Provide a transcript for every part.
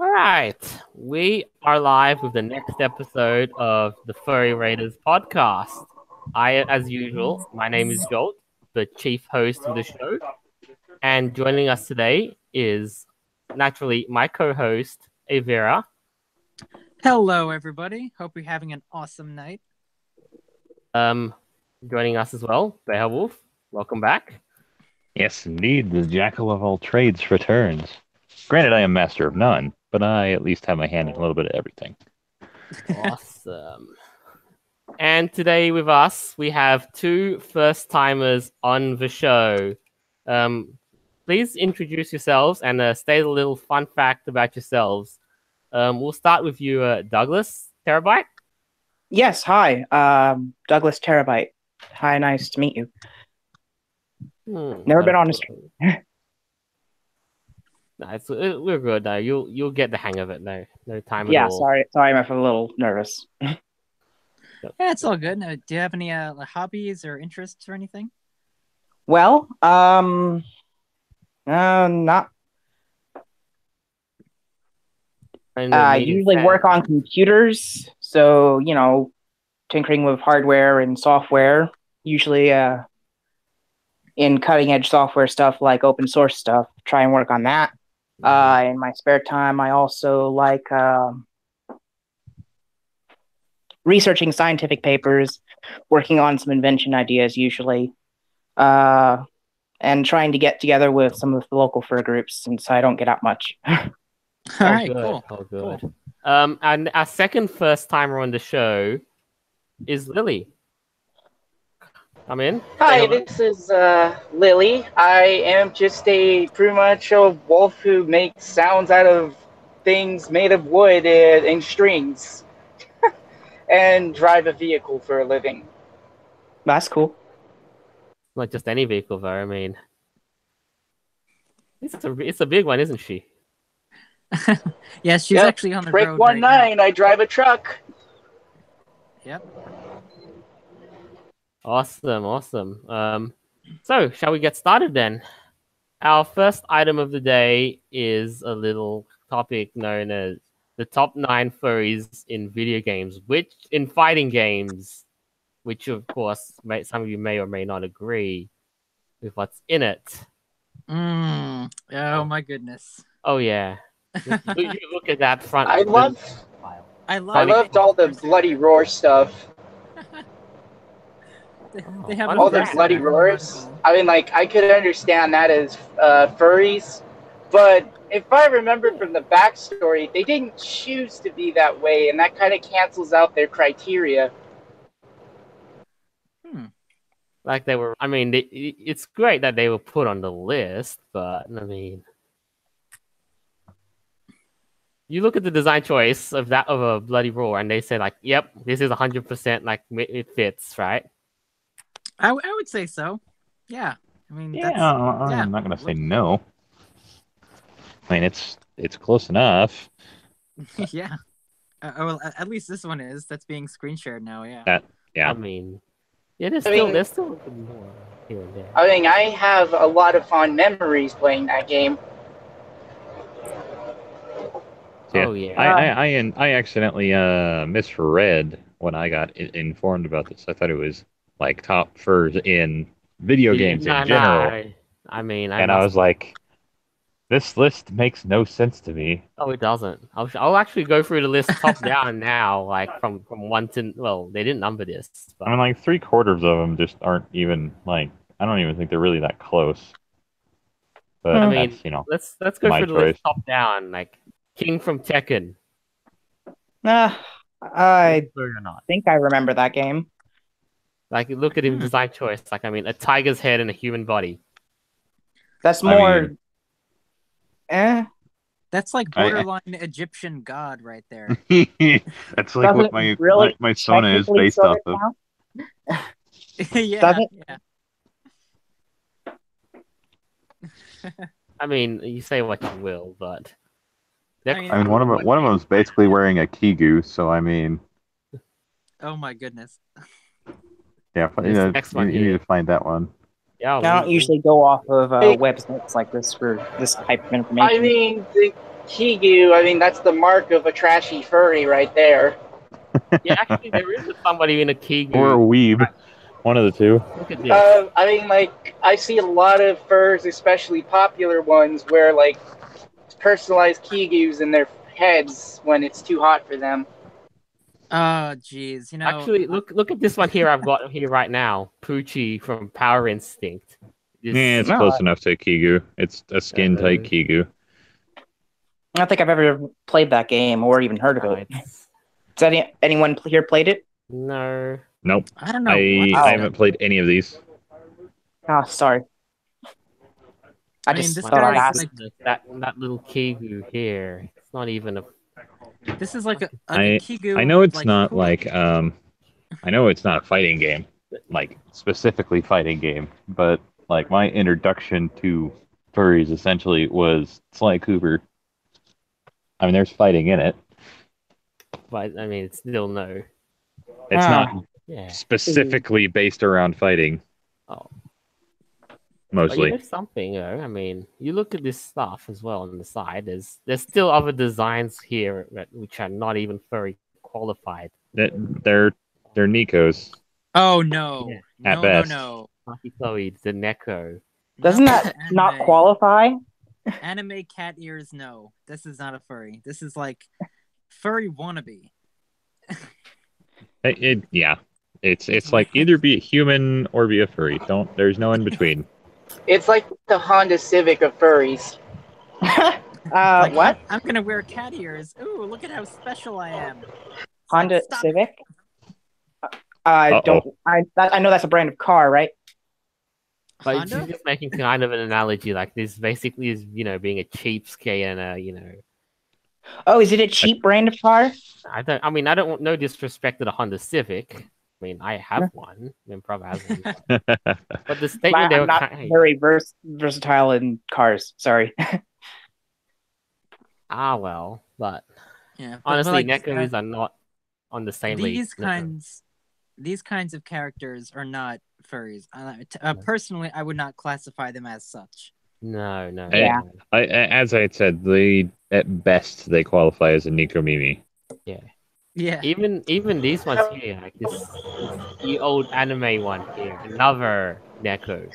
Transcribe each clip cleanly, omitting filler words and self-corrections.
All right, we are live with the next episode of the Furry Raiders podcast. As usual, my name is Jolt, the chief host of the show, and joining us today is naturally my co-host Avera. Hello, everybody. Hope you're having an awesome night. Joining us as well, Beowulf. Welcome back. Yes, indeed, the jackal of all trades returns. Granted, I am master of none, but I at least have my hand in a little bit of everything. Awesome. And today with us, we have two first-timers on the show. Please introduce yourselves and state a little fun fact about yourselves. We'll start with you, Douglas Terabyte. Yes, hi. Douglas Terabyte. Hi, nice to meet you. Never been on a stream. No, we're good though. You'll get the hang of it. No time at Yeah, all. sorry, I'm a little nervous. Yeah, it's all good. Do you have any hobbies or interests or anything? Well, not. I usually work on computers, so tinkering with hardware and software. Usually, in cutting edge software stuff like open source stuff. Try and work on that. In my spare time, I also like researching scientific papers, working on some invention ideas usually, and trying to get together with some of the local fur groups since I don't get out much. All right, good. cool. Oh, good. Cool. And our second first timer on the show is Lily. Come in. Hi, this is Lily. I am just pretty much a wolf who makes sounds out of things made of wood and strings, and drive a vehicle for a living. That's cool. Not just any vehicle, though. I mean, it's a big one, isn't she? Yes, she's actually on the Break road. Break 19, right I drive a truck. Yep. Awesome. So, shall we get started then? Our first item of the day is a little topic known as the top 9 furries in video games, in fighting games, which of course some of you may or may not agree with what's in it. Oh my goodness. Oh yeah. You look at that front. I loved all the bloody roar stuff. They have all the bloody roars. I mean, I could understand that as furries, but if I remember from the backstory, they didn't choose to be that way, and that kind of cancels out their criteria. Like they were. I mean, it's great that they were put on the list, but I mean, you look at the design choice of a bloody roar, and they say "Yep, this is 100%. It fits, right?" I would say so. Yeah. I mean, I'm not going to say no. I mean, it's close enough. Yeah. Well, at least this one is. That's being screen shared now. Yeah. Yeah. I mean, there's still more here and there. I mean, I have a lot of fond memories playing that game. Yeah. Oh yeah. I accidentally misread when I got informed about this. I thought it was top furs in video games in general. I mean, I was like, this list makes no sense to me. Oh, it doesn't. I'll actually go through the list top down now, from 1 to. Well, they didn't number this. But... I mean, 3/4 of them just aren't even I don't even think they're really that close. But I mean, let's go through the list top down. King from Tekken. I think I remember that game. Look at his design choice. I mean, a tiger's head and a human body. That's more. That's like borderline Egyptian god right there. That's what my Sona is based off of. Yeah. I mean, you say what you will, but I mean, one of them's basically wearing a kigu, so I mean. Oh my goodness. Yeah, you need to find that one. Yeah, I don't usually go off of websites like this for this type of information. I mean, Kigu, I mean, that's the mark of a trashy furry right there. Yeah, actually, there is somebody in a Kigu. Or a weeb. One of the two. Look at this. I mean, like, I see a lot of furs, especially popular ones, where, like, personalized Kigus in their heads when it's too hot for them. Oh, jeez. You know. Actually, look at this one here I've got here right now. Poochie from Power Instinct. It's close enough to a Kigu. It's a skin-tight Kigu. I don't think I've ever played that game or even heard of it. Has anyone here played it? No. Nope. I don't know. I haven't played any of these. Oh, sorry. I mean, just this thought I'd guy's ask. That little Kigu here. It's not even a. This is like a Kigu. I know it's like, not cool. like I know it's not a fighting game, like specifically fighting game, but like my introduction to furries essentially was Sly Cooper. I mean, there's fighting in it. But I mean, it's still no. It's not specifically based around fighting. Oh. Mostly. But something though. I mean, you look at this stuff as well on the side. There's still other designs here which are not even furry qualified. They're Nikos. Oh no! Yeah. At best. No. Chloe, the Neko. Doesn't that not qualify? Anime cat ears. No, this is not a furry. This is like furry wannabe. It's like either be a human or be a furry. There's no in between. It's like the Honda Civic of furries. Like, what? I'm gonna wear cat ears. Ooh, look at how special I am. Honda Civic? I know that's a brand of car, right? But she's just making kind of an analogy. Like this basically is, being a cheapskate and Oh, is it a cheap brand of car? I don't want no disrespect to the Honda Civic. I mean, I have one. I mean, probably has one. But the statement they were not very versatile in cars. Sorry. Well, but honestly, Nekos are not on the same league. These kinds of characters are not furries. Personally, I would not classify them as such. No. Yeah. As I had said, at best they qualify as a Nikomimi. Yeah. Yeah. Even these ones here, like this the old anime one here, another Neko.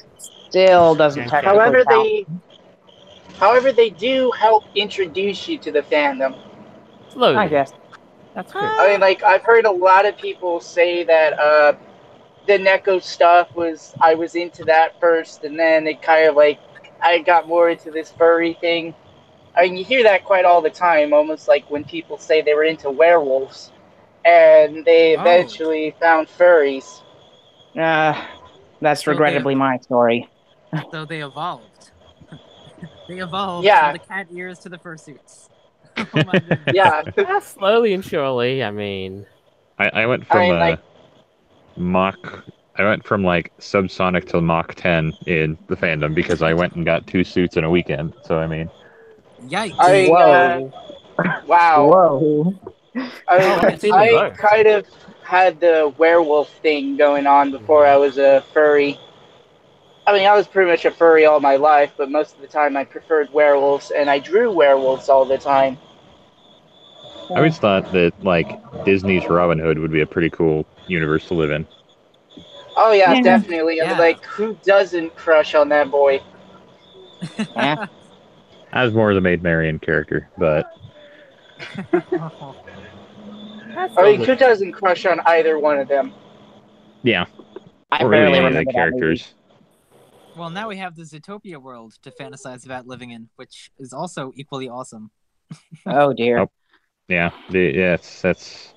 Still doesn't technically count. However, they do help introduce you to the fandom. Slowly. I guess. That's good. I mean, like, I've heard a lot of people say that the Neko stuff I was into that first, and then it kind of like, I got more into this furry thing. I mean, you hear that quite all the time, almost like when people say they were into werewolves, and they eventually found furries. That's regrettably my story. So they evolved. They evolved from the cat ears to the fursuits. Oh my goodness. Yeah. Slowly and surely, I mean. I went from I went from like subsonic to Mach 10 in the fandom because I went and got 2 suits in a weekend. So I mean, yikes! Wow! Whoa! I kind of had the werewolf thing going on before I was a furry. I mean, I was pretty much a furry all my life, but most of the time I preferred werewolves, and I drew werewolves all the time. I always thought that like Disney's Robin Hood would be a pretty cool universe to live in. Oh yeah, definitely. I mean, like, who doesn't crush on that boy? I was more the Maid Marian character, but I mean, who doesn't crush on either one of them? Yeah, I or barely really any of remember the characters. Well, now we have the Zootopia world to fantasize about living in, which is also equally awesome. Oh dear. Oh, yeah, that's.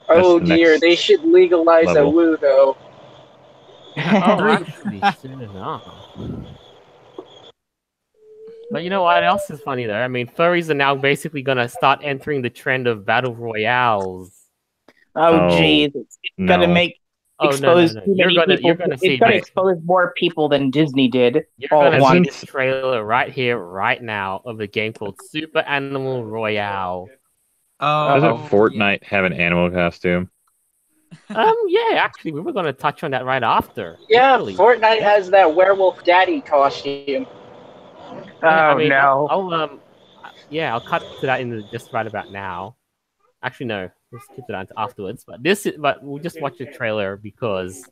Oh dear, they should legalize a woo though. Actually, soon enough. But you know what else is funny though? I mean, furries are now basically gonna start entering the trend of battle royales. Oh jeez, it's gonna make expose too many people. It's gonna expose more people than Disney did. You're gonna see this trailer right here, right now, of a game called Super Animal Royale. Doesn't Fortnite have an animal costume? Yeah, actually, we were gonna touch on that right after. Yeah, actually. Fortnite has that werewolf daddy costume. No! yeah, I'll cut to that in just right about now. Actually, no, let's keep that afterwards. But we'll just watch the trailer because,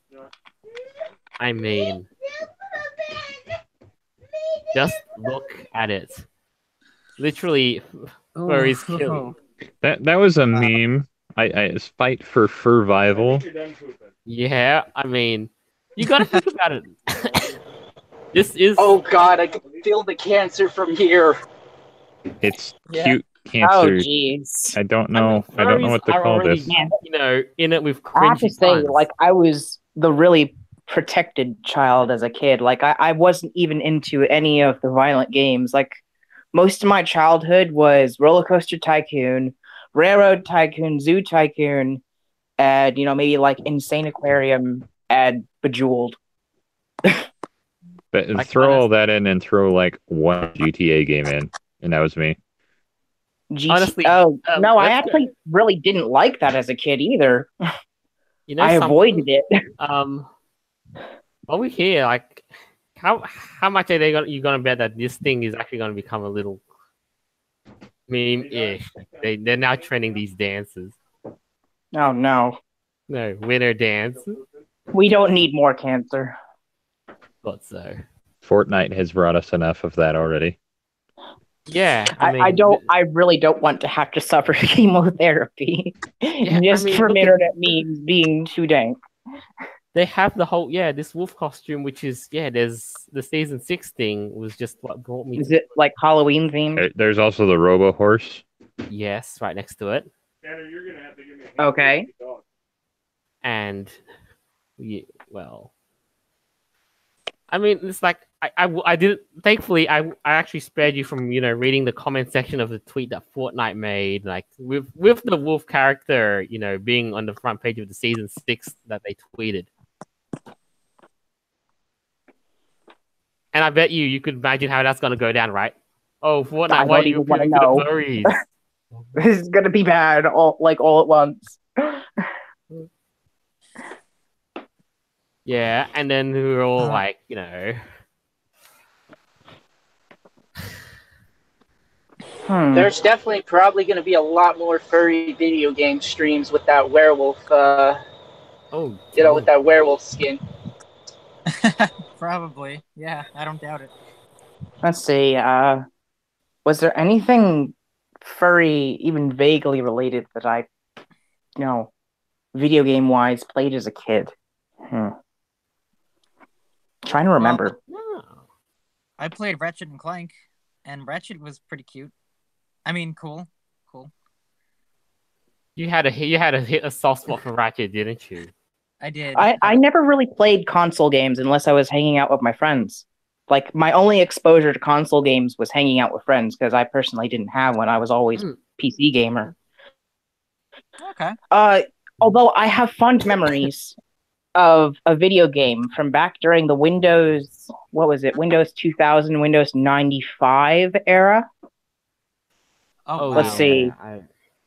I mean, just look at it. Literally, furries killing. That was a meme. I fight for survival. Yeah, I mean, you gotta think about it. This is. Oh God, I can feel the cancer from here. It's Yeah. cute Oh, cancer. jeez. I don't know. I don't know what to furries are call already, this. in it with I have to cringy say, puns. like, I was the really protected child as a kid. Like, I wasn't even into any of the violent games. Like, most of my childhood was Roller Coaster Tycoon, Railroad Tycoon, Zoo Tycoon, and, maybe like Insane Aquarium and Bejeweled. But Like, throw all that in and throw like one GTA game in, and that was me. Honestly, no, I let's actually really didn't like that as a kid either. I something? avoided it. Over here, like, how much are you gonna bet that this thing is actually gonna become a little meme-ish? They're now trending these dances. Oh no, No, winner dance. we don't need more cancer. Thought so. Fortnite has brought us enough of that already. Yeah, I really don't want to have to suffer chemotherapy for internet memes being too dank. They have the whole this wolf costume, which is there's the season 6 thing was just what brought me. Is it like Halloween themed? There's also the Robo Horse. Yes, right next to it. Okay. And well, I mean, it's like I did. Thankfully, I actually spared you from reading the comment section of the tweet that Fortnite made, like with the wolf character being on the front page of the season 6 that they tweeted. And I bet you could imagine how that's gonna go down, right? Oh, Fortnite, why are you appealing to the furries? This is gonna be bad, all at once. Yeah, and then we were all like, There's definitely probably going to be a lot more furry video game streams with that werewolf. With that werewolf skin. Probably, yeah. I don't doubt it. Let's see. Was there anything furry, even vaguely related, that I, video game wise, played as a kid? Trying to remember. I played Ratchet and Clank, and Ratchet was pretty cute. I mean, cool. You had a soft spot for Ratchet, didn't you? I did. I never really played console games unless I was hanging out with my friends. Like, my only exposure to console games was hanging out with friends, because I personally didn't have one. I was always PC gamer. Okay. Although I have fond memories of a video game from back during the Windows 2000, Windows 95 era. Oh, wow. Let's see.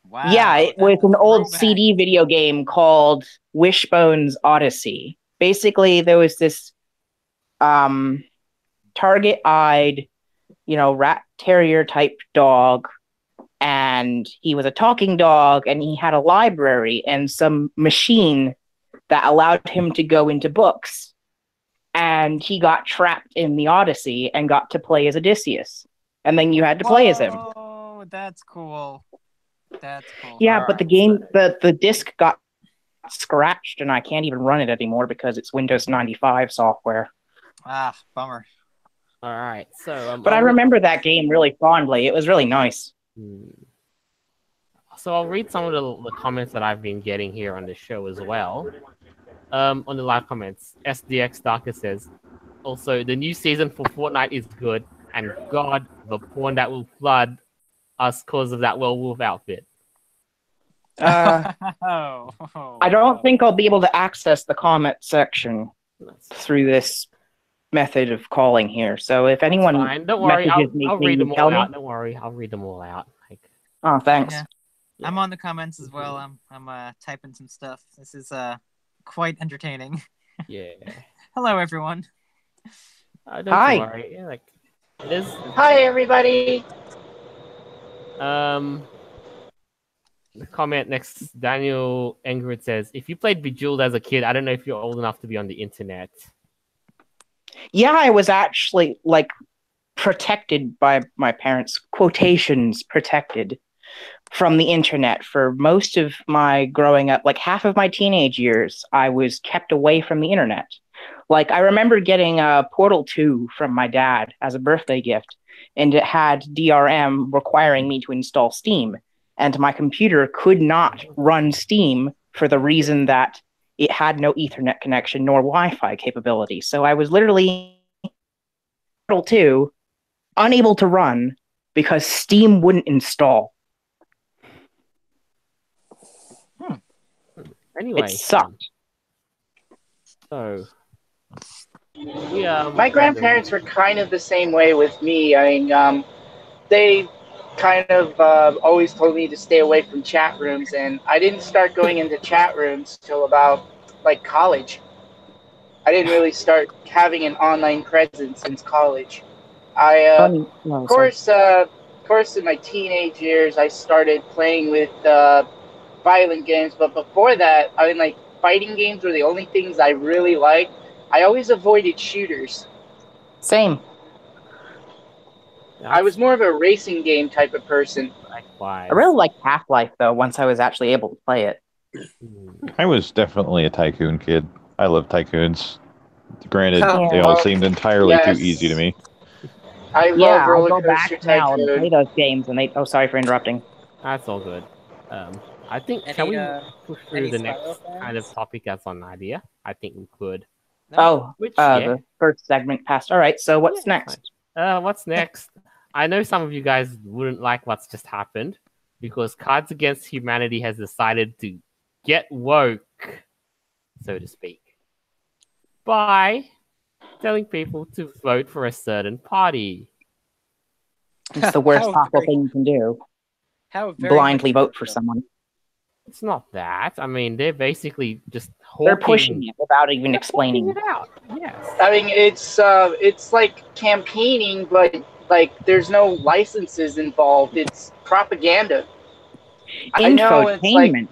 Wow. Yeah, it was an old CD video game called Wishbone's Odyssey. Basically, there was this target-eyed, rat terrier type dog, and he was a talking dog, and he had a library and some machine that allowed him to go into books. And he got trapped in the Odyssey and got to play as Odysseus. And then you had to play as him. Oh, that's cool. That's cool. Yeah, but the game, the disc got scratched, and I can't even run it anymore because it's Windows 95 software. Ah, bummer. All right, so but I remember that game really fondly. It was really nice. So I'll read some of the comments that I've been getting here on the show as well. On the live comments, SDX Darker says, also the new season for Fortnite is good, and God, the porn that will flood us because of that werewolf outfit. I don't think I'll be able to access the comment section through this method of calling here. So if anyone don't worry, I'll read them all out. Me? Don't worry, I'll read them all out. Oh, thanks. Yeah. I'm on the comments as well. I'm typing some stuff. This is quite entertaining. Yeah. Hello, everyone. Don't worry. Yeah, it is. Hi, everybody. The comment next, Daniel Engrid says, if you played Bejeweled as a kid, I don't know if you're old enough to be on the internet. Yeah, I was actually, like, protected by my parents, quotations protected from the internet for most of my growing up. Like, half of my teenage years, I was kept away from the internet. Like, I remember getting Portal 2 from my dad as a birthday gift, and it had DRM requiring me to install Steam. And my computer could not run Steam for the reason that it had no Ethernet connection nor Wi-Fi capability. So I was literally Portal 2 unable to run because Steam wouldn't install. Anyway, it sucked. So, my grandparents were kind of the same way with me. I mean, they kind of always told me to stay away from chat rooms, and I didn't start going into chat rooms till about like college. I didn't really start having an online presence since college. Of course, in my teenage years, I started playing with violent games, but before that, I mean, like, fighting games were the only things I really liked. I always avoided shooters. Same. I was more of a racing game type of person. I really liked Half-Life, though, once I was actually able to play it. I was definitely a tycoon kid. I love tycoons. Granted, they all seemed entirely too easy to me. I love Roller I'll go back Coaster now Tycoon. and play those games, and oh, sorry for interrupting. That's all good. I think, shall we push through the next kind of topic as an idea? I think we could. The first segment passed. All right, so what's next? What's next? I know some of you guys wouldn't like what's just happened because Cards Against Humanity has decided to get woke, so to speak, by telling people to vote for a certain party. It's the worst possible thing you can do. Blindly vote for someone. It's not that. I mean, they're basically just they're pushing it without even explaining it out. Yes. I mean, it's like campaigning, but like there's no licenses involved. It's propaganda. Infotainment.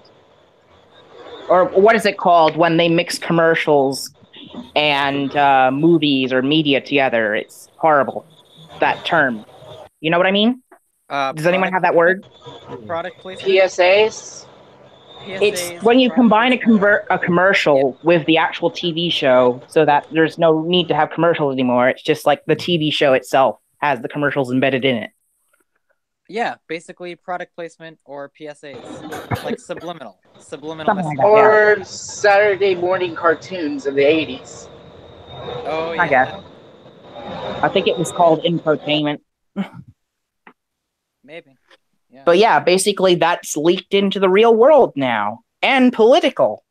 Or what is it called when they mix commercials and movies or media together? It's horrible. That term. You know what I mean? Does anyone have that word? Product placement? PSAs? It's when you combine a commercial with the actual TV show so that there's no need to have commercials anymore. It's just like the TV show itself has the commercials embedded in it. Yeah, basically product placement or PSAs. Like subliminal. Or Saturday morning cartoons of the 80s. Oh, yeah. I guess. I think it was called infotainment. Maybe. Yeah. But yeah, basically that's leaked into the real world now. And political.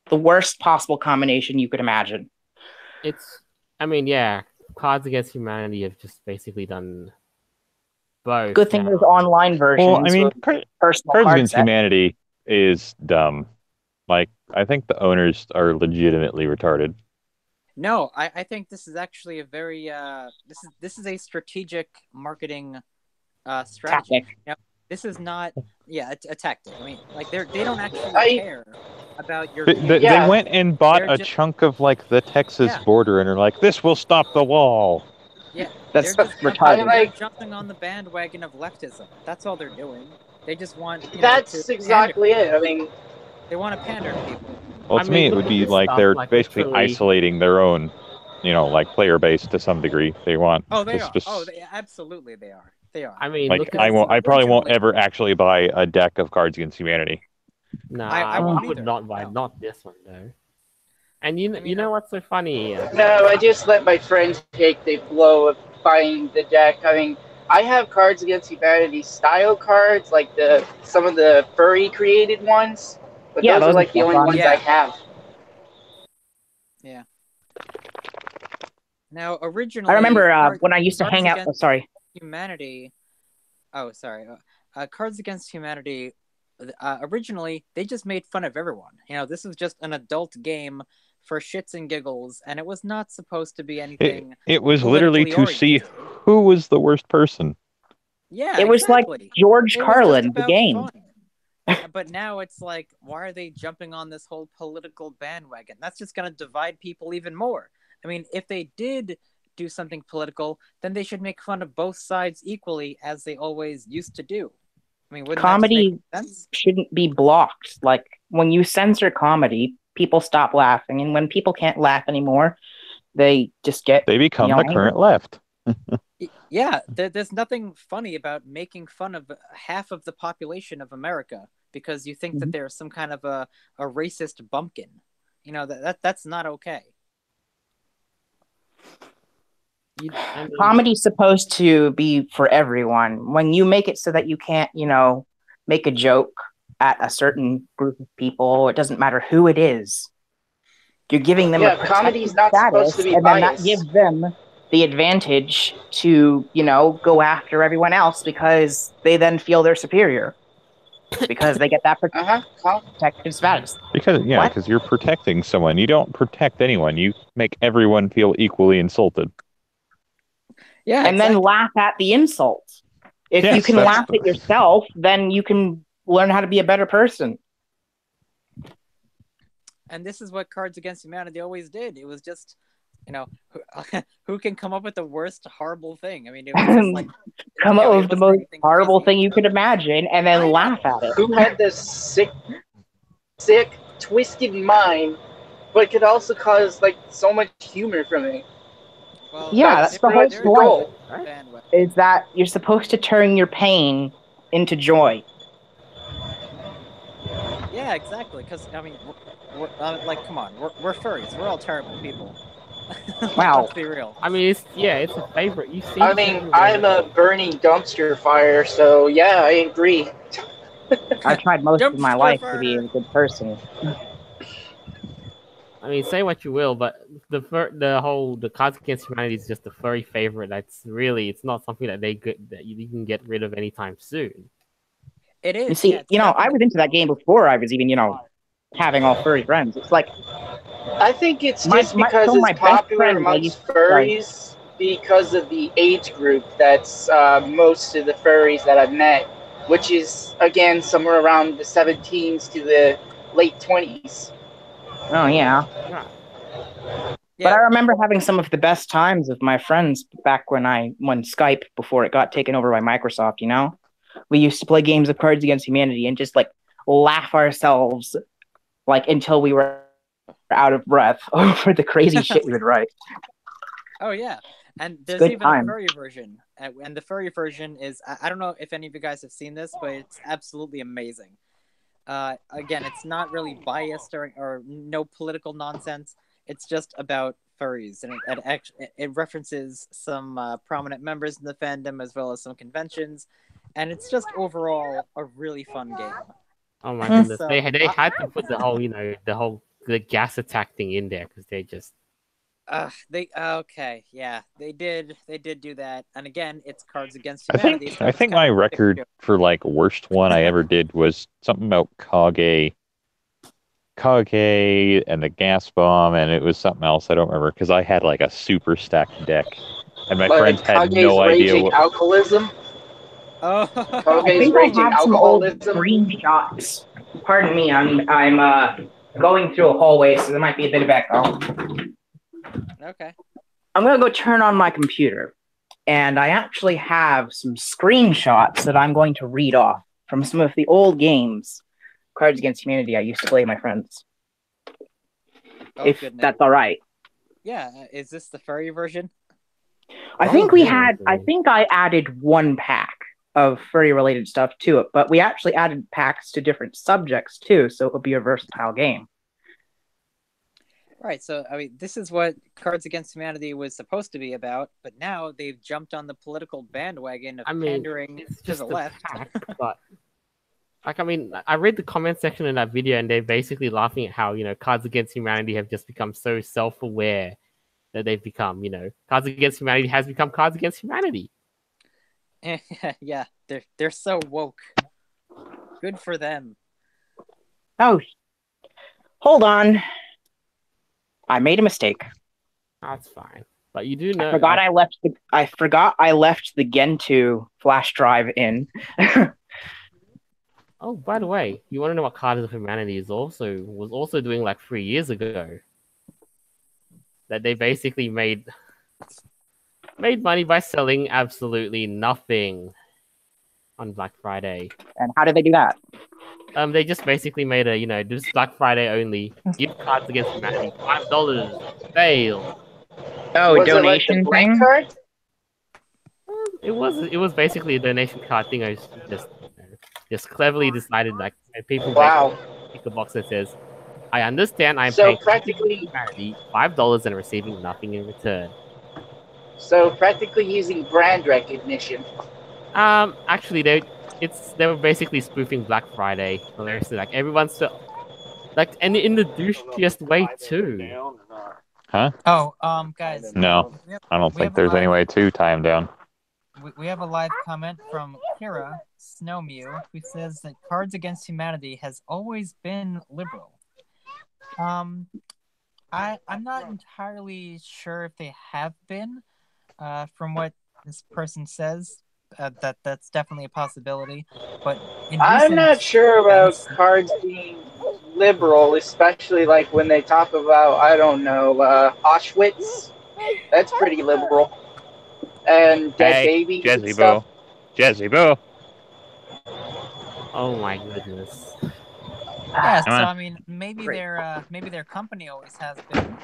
The worst possible combination you could imagine. Cards Against Humanity have just basically done both. Good thing there's online versions. Well, I mean, Cards Against Humanity is dumb. Like, I think the owners are legitimately retarded. No, I think this is actually a very this is a strategic marketing strategy. Tactic. You know, this is not a tactic. I mean, like they don't actually care about your. They went and bought a chunk of like the Texas border and are like, this will stop the wall. Yeah, that's retarded. They're jumping on the bandwagon of leftism. That's all they're doing. They just want. That's exactly it. I mean, they want to pander to people. Well, to me, it would be like they're basically isolating their own, like player base to some degree. They want. Oh, they are. Absolutely, they are. They are. I mean, like I probably won't ever actually buy a deck of Cards Against Humanity. No, I would not buy not this one though. And you know what's so funny? No, I just let my friends take the blow of buying the deck. I mean, I have Cards Against Humanity style cards, like some of the Furry created ones. But those are like the only ones I have. Yeah. Now, originally, I remember when I used to hang out. Humanity. Oh, sorry. Cards Against Humanity. Originally, they just made fun of everyone. This was just an adult game for shits and giggles, and it was not supposed to be anything. It was literally to see who was the worst person. Yeah, it was exactly. like George Carlin, the game. But now it's like, why are they jumping on this whole political bandwagon? That's just going to divide people even more. I mean, if they did do something political, then they should make fun of both sides equally, as they always used to do. I mean, wouldn't comedy that make sense? Shouldn't be blocked. Like, when you censor comedy, people stop laughing, and when people can't laugh anymore, they become the current left. Yeah, there's nothing funny about making fun of half of the population of America because you think that they're some kind of a racist bumpkin. You know, that's not okay. Comedy's supposed to be for everyone. When you make it so that you can't, make a joke at a certain group of people, it doesn't matter who it is. You're giving them a comedy's not status, supposed to be and biased. then that gives them the advantage to, go after everyone else because they then feel they're superior because they get that protective status. Because you're protecting someone. You don't protect anyone. You make everyone feel equally insulted. Yeah, and then laugh at the insult. If you can laugh at yourself, then you can learn how to be a better person. And this is what Cards Against Humanity always did. It was just, who can come up with the worst horrible thing? I mean, it was just like come up with the most horrible thing you could imagine, and then laugh at it. Who had this sick, twisted mind, but could also cause so much humor from it. Well, yeah, that's the whole point. Is that you're supposed to turn your pain into joy. Yeah, exactly. Because I mean, we're come on, we're furries. We're all terrible people. Wow. Let's be real. I mean, it's a favorite. You see. I mean, I'm a burning dumpster fire, so yeah, I agree. I've tried most of my life to be a good person. I mean, say what you will, but the Cards Against Humanity is just a furry favorite. It's not something that you can get rid of anytime soon. It is. You see, I was into that game before I was even, having all furry friends. It's like, I think it's just because it's popular amongst furries because of the age group that's most of the furries that I've met, which is, again, somewhere around the 17s to the late 20s. Oh, yeah. But I remember having some of the best times with my friends back when Skype, before it got taken over by Microsoft, We used to play games of Cards Against Humanity and just, laugh ourselves, until we were out of breath over the crazy shit we would write. Oh, yeah. And there's even a furry version. And the furry version is, I don't know if any of you guys have seen this, but it's absolutely amazing. Again, it's not really biased or no political nonsense. It's just about furries, and it references some prominent members in the fandom as well as some conventions, and it's just overall a really fun game. Oh my goodness, they had to put the gas attack thing in there because they just. They did do that, and again, it's Cards Against Humanity. I think my record for worst one I ever did was something about Kage and the gas bomb, and it was something else I don't remember because I had a super stacked deck, and my friends had no idea what. Alcoholism. Oh, Kage's raging alcoholism. Screenshots. Pardon me, I'm going through a hallway, so there might be a bit of echo. Okay. I'm gonna go turn on my computer, and I actually have some screenshots that I'm going to read off from some of the old games, Cards Against Humanity, I used to play with my friends. That's all right. Yeah, is this the furry version? I think I added one pack of furry-related stuff to it, but we actually added packs to different subjects too, so it would be a versatile game. Right, so I mean, this is what Cards Against Humanity was supposed to be about, but now they've jumped on the political bandwagon of pandering to the left. Pack, but I read the comment section in that video, and they're basically laughing at how Cards Against Humanity have just become so self-aware that they've become. Cards Against Humanity has become Cards Against Humanity. Yeah, they're so woke. Good for them. Oh, hold on. I made a mistake. That's fine. But you do know. I forgot I left the Gentoo flash drive in. Oh, by the way, you want to know what Cards of Humanity was also doing like 3 years ago? That they basically made money by selling absolutely nothing on Black Friday. And how did they do that? They just basically made a this Black Friday only gift Cards Against Humanity, $5 sale. Oh, was donation it like the thing? card? It was basically a donation card thing. I just cleverly decided like people basically pick a box that says, "I understand I'm So paying practically humanity $5 and receiving nothing in return." So practically using brand recognition. Actually, they were basically spoofing Black Friday. Hilariously, like everyone's so, like, and in the douchiest way too. Huh? Oh, guys. No, I don't think there's any way to tie him down. We have a live comment from Kira Snowmew, who says that Cards Against Humanity has always been liberal. I'm not entirely sure if they have been. From what this person says, that's definitely a possibility. But I'm not sure about cards being liberal, especially like when they talk about, I don't know, Auschwitz. That's pretty liberal. And dead babies and stuff. Jazzy Boo. Oh my goodness. Yeah, so I mean, maybe their company always has been,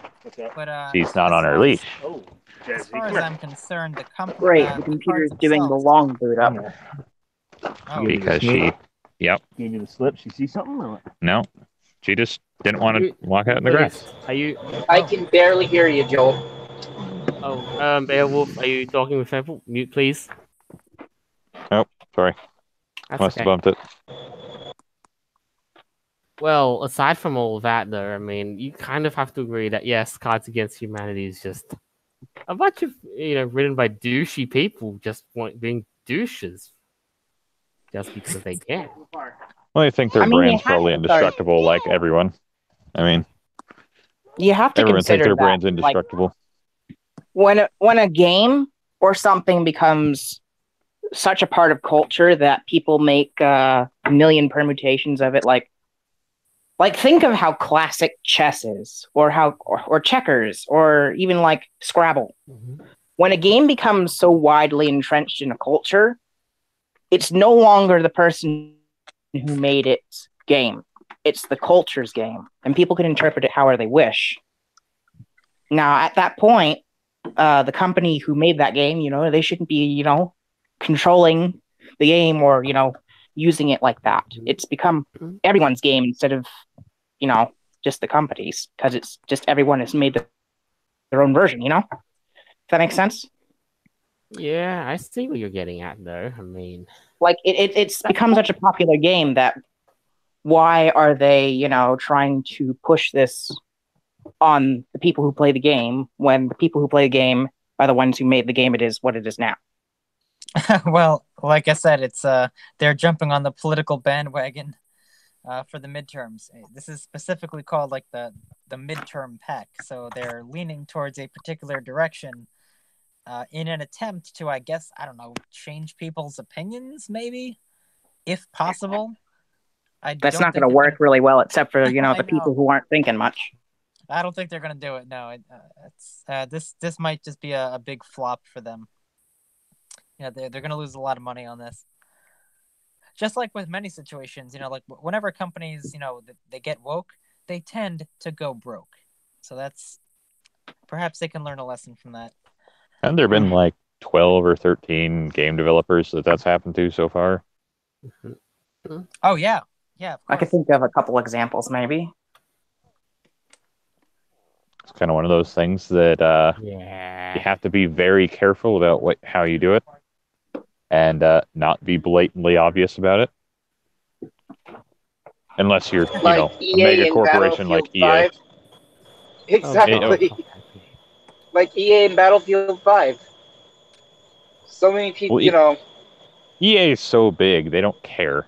but she's not on her leash. Oh, as far as I'm concerned, the company. Great, the computer's doing the long boot up. Oh. Because she, yep. Gave you the slip. She see something or what? No, she just didn't want to walk out in the grass. Are you? I can barely hear you, Joel. Oh, Beowulf, are you talking with people? Mute, please. Oh, sorry. Must have bumped it. Well, aside from all that, though, I mean, you kind of have to agree that yes, Cards Against Humanity is just a bunch of written by douchey people just being douches, just because they can. Well, I think their brand's probably indestructible, like everyone. I mean, you have to everyone consider thinks their that, brand's indestructible. Like, when a game or something becomes such a part of culture that people make a million permutations of it, like think of how classic chess is, or checkers, or even like Scrabble. Mm-hmm. When a game becomes so widely entrenched in a culture, it's no longer the person who made its game. It's the culture's game, and people can interpret it however they wish. Now, at that point, the company who made that game, they shouldn't be, controlling the game or, using it like that. It's become everyone's game instead of, just the company's, because it's just everyone has made their own version, If that makes sense? Yeah, I see what you're getting at, though. I mean, like it's become such a popular game that why are they, trying to push this on the people who play the game when the people who play the game are the ones who made the game it is what it is now? Well, like I said, it's they're jumping on the political bandwagon for the midterms. This is specifically called like the midterm pack, so they're leaning towards a particular direction in an attempt to, I guess, I don't know, change people's opinions, maybe, if possible. That's not going to work really well, except for the people who aren't thinking much. I don't think they're going to do it. No, this might just be a big flop for them. They're going to lose a lot of money on this. Just like with many situations, like whenever companies, they get woke, they tend to go broke. So perhaps they can learn a lesson from that. Haven't there been like 12 or 13 game developers that's happened to so far? Oh, yeah. Yeah, I could think of a couple examples, maybe. It's kind of one of those things that you have to be very careful about how you do it, and not be blatantly obvious about it, unless you're a mega corporation like EA. Exactly. Like EA in Battlefield 5. So many people, EA is so big, they don't care.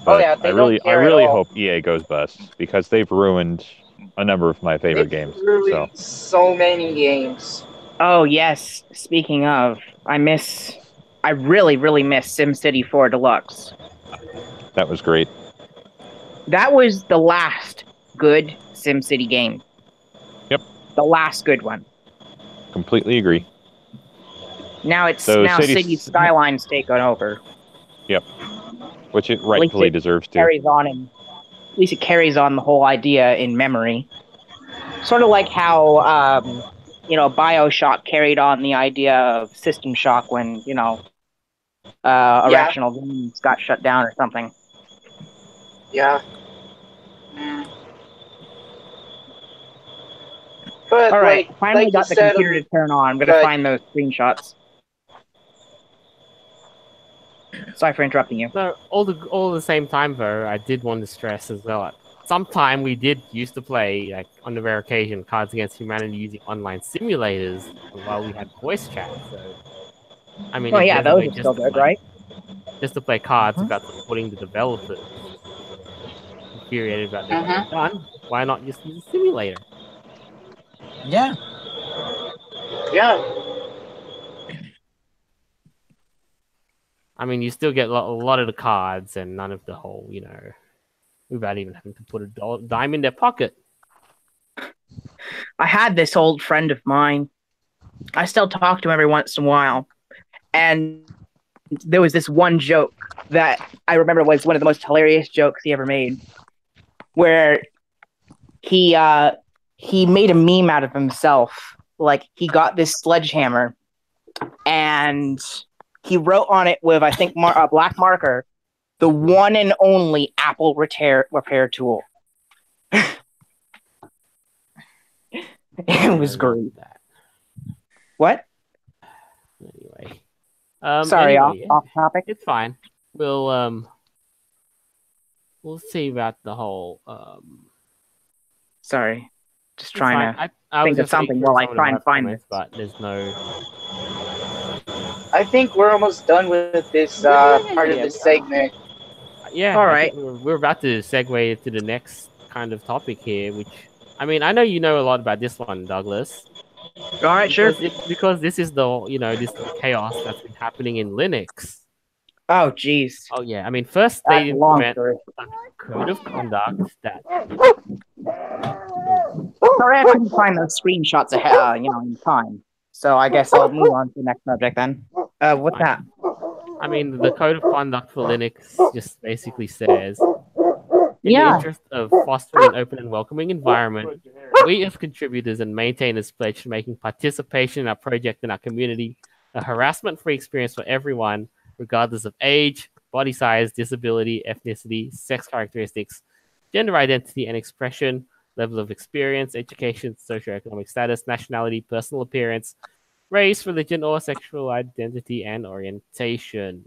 But I really hope EA goes bust, because they've ruined a number of my favorite games. So many games. Oh yes. Speaking of, I really, really miss SimCity 4 Deluxe. That was great. That was the last good SimCity game. Yep. The last good one. Completely agree. Now City Skylines taken over. Yep. Which it rightfully deserves to. At least it carries on the whole idea in memory. Sort of like how BioShock carried on the idea of System Shock when, Irrational Games got shut down or something. Yeah. But all right, finally got the computer to turn on. I'm gonna find those screenshots. Sorry for interrupting you. No, all the same time though, I did want to stress as well. Sometime we did used to play, like on the rare occasion, Cards Against Humanity using online simulators while we had voice chat. So, I mean, yeah, those are still good, right? Just to play cards without supporting the developers. Infuriated about what they've done. Why not just use a simulator? Yeah. Yeah. I mean, you still get a lot of the cards and none of the whole, without even having to put a dime in their pocket. I had this old friend of mine. I still talk to him every once in a while. And there was this one joke that I remember was one of the most hilarious jokes he ever made, where he made a meme out of himself. Like, he got this sledgehammer and he wrote on it with, I think, a black marker, the one and only Apple repair tool. It was great. What? Anyway. Sorry, off topic. It's fine. We'll see about the whole Sorry. Just trying to I think of something while I try and find this. But there's no... I think we're almost done with this part of this segment. Yeah, all right. We're about to segue to the next kind of topic here, which, I mean, I know you know a lot about this one, Douglas. All right, sure. Because this is the, this chaos that's been happening in Linux. Oh, jeez. Oh, yeah. I mean, first they implement a code of conduct that... Sorry, I couldn't find those screenshots ahead, in time. So I guess I'll move on to the next subject then. What's that? I mean, the code of conduct for Linux just basically says, in the interest of fostering an open and welcoming environment, we as contributors and maintainers pledge to making participation in our project and our community a harassment-free experience for everyone, regardless of age, body size, disability, ethnicity, sex characteristics, gender identity and expression, level of experience, education, socioeconomic status, nationality, personal appearance, race, religion, or sexual identity and orientation.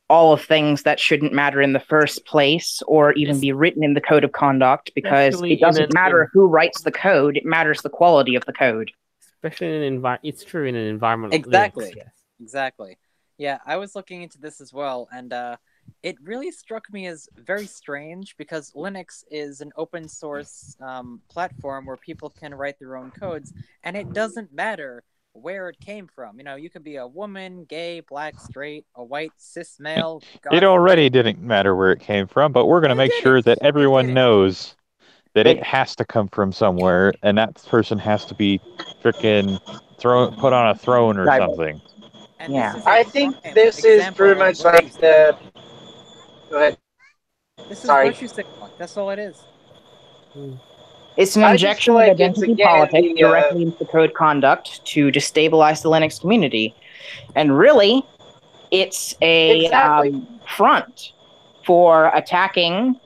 All of things that shouldn't matter in the first place or even be written in the code of conduct, because it doesn't matter who writes the code, it matters the quality of the code. Especially in an environment, it's true in an environment like exactly. Linux, yes. Exactly. Yeah, I was looking into this as well, and it really struck me as very strange because Linux is an open source platform where people can write their own codes, and it doesn't matter where it came from. You could be a woman, gay, black, straight, a white, cis male. It already didn't matter where it came from, but we're going to make sure that everyone knows that it has to come from somewhere, and that person has to be freaking put on a throne or something. And yeah, I think this is pretty much like the... Go ahead. This is virtue signaling. That's all it is. It's an injection of identity politics directly into the code conduct to destabilize the Linux community. And really, it's a front for attacking...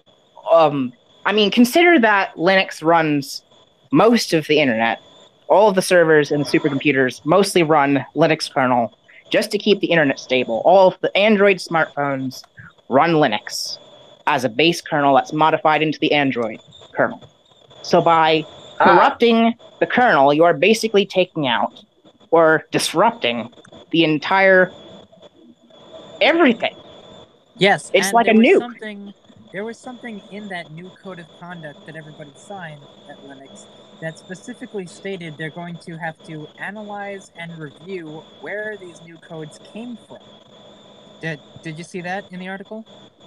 I mean, consider that Linux runs most of the internet. All of the servers and the supercomputers mostly run Linux kernel just to keep the internet stable. All of the Android smartphones run Linux as a base kernel that's modified into the Android kernel. So by corrupting the kernel, you are basically taking out or disrupting the entire everything. Yes, it's and like a nuke. There was something in that new code of conduct that everybody signed at Linux that specifically stated they're going to have to analyze and review where these new codes came from. Did you see that in the article?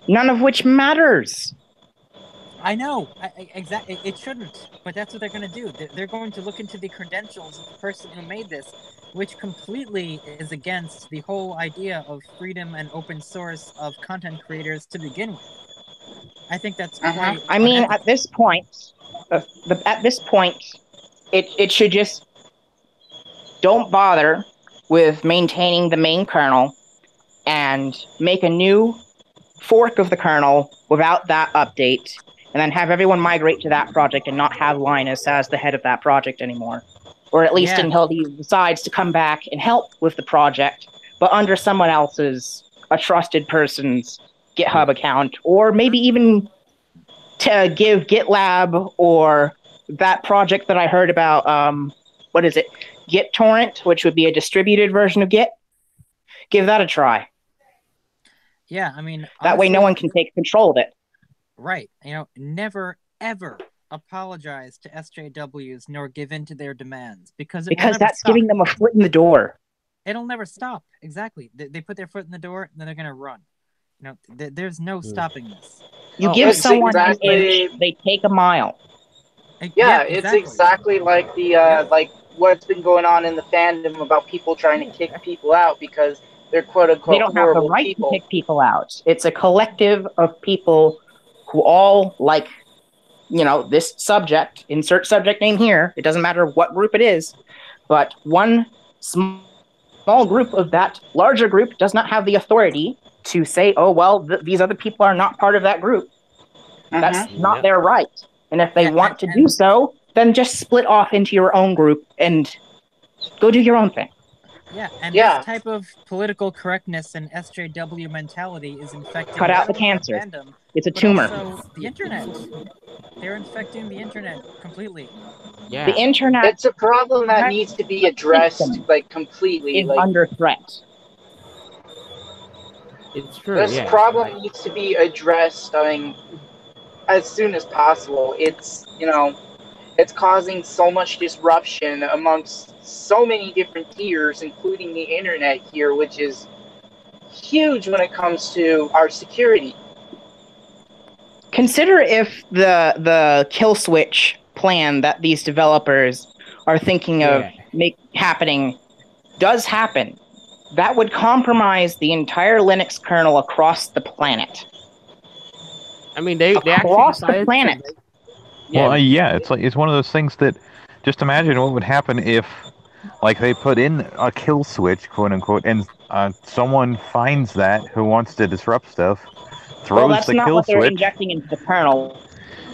None of which matters. I know, exactly. It shouldn't, but that's what they're going to do. They're going to look into the credentials of the person who made this, which completely is against the whole idea of freedom and open source of content creators to begin with. I think that's quite. I mean, at this point, it should just don't bother with maintaining the main kernel and make a new fork of the kernel without that update, and then have everyone migrate to that project and not have Linus as the head of that project anymore. Or at least until he decides to come back and help with the project, but under someone else's, a trusted person's GitHub account, or maybe even to give GitLab or that project that I heard about, what is it, GitTorrent, which would be a distributed version of Git. Give that a try. Yeah, I mean, that way no one can take control of it. Right. Never, ever apologize to SJWs nor give in to their demands because that's giving them a foot in the door. It'll never stop. Exactly. They put their foot in the door and then they're going to run. There's no stopping this. You give someone an inch, they take a mile. Yeah, exactly. It's exactly like the like what's been going on in the fandom about people trying to kick people out because they're quote unquote. They don't have the right to kick people out. It's a collective of people who all like, this subject. Insert subject name here. It doesn't matter what group it is, but one small group of that larger group does not have the authority to say, oh well, these other people are not part of that group. That's not their right. And if they want to do so, then just split off into your own group and go do your own thing. Yeah, and this type of political correctness and SJW mentality is infecting. Cut out the cancer. Fandom, it's a tumor. Also the internet. They're infecting the internet completely. Yeah. The internet. It's a problem that needs to be addressed, completely. Is under threat. It's true. This problem needs to be addressed. As soon as possible. It's it's causing so much disruption amongst so many different tiers, including the internet here, which is huge when it comes to our security. Consider if the killswitch plan that these developers are thinking of happening does happen. That would compromise the entire Linux kernel across the planet. I mean, they across the planet. It's one of those things that just imagine what would happen if, they put in a kill switch, quote unquote, and someone finds that who wants to disrupt stuff, throws the kill switch. Well, that's not what they're injecting into the kernel.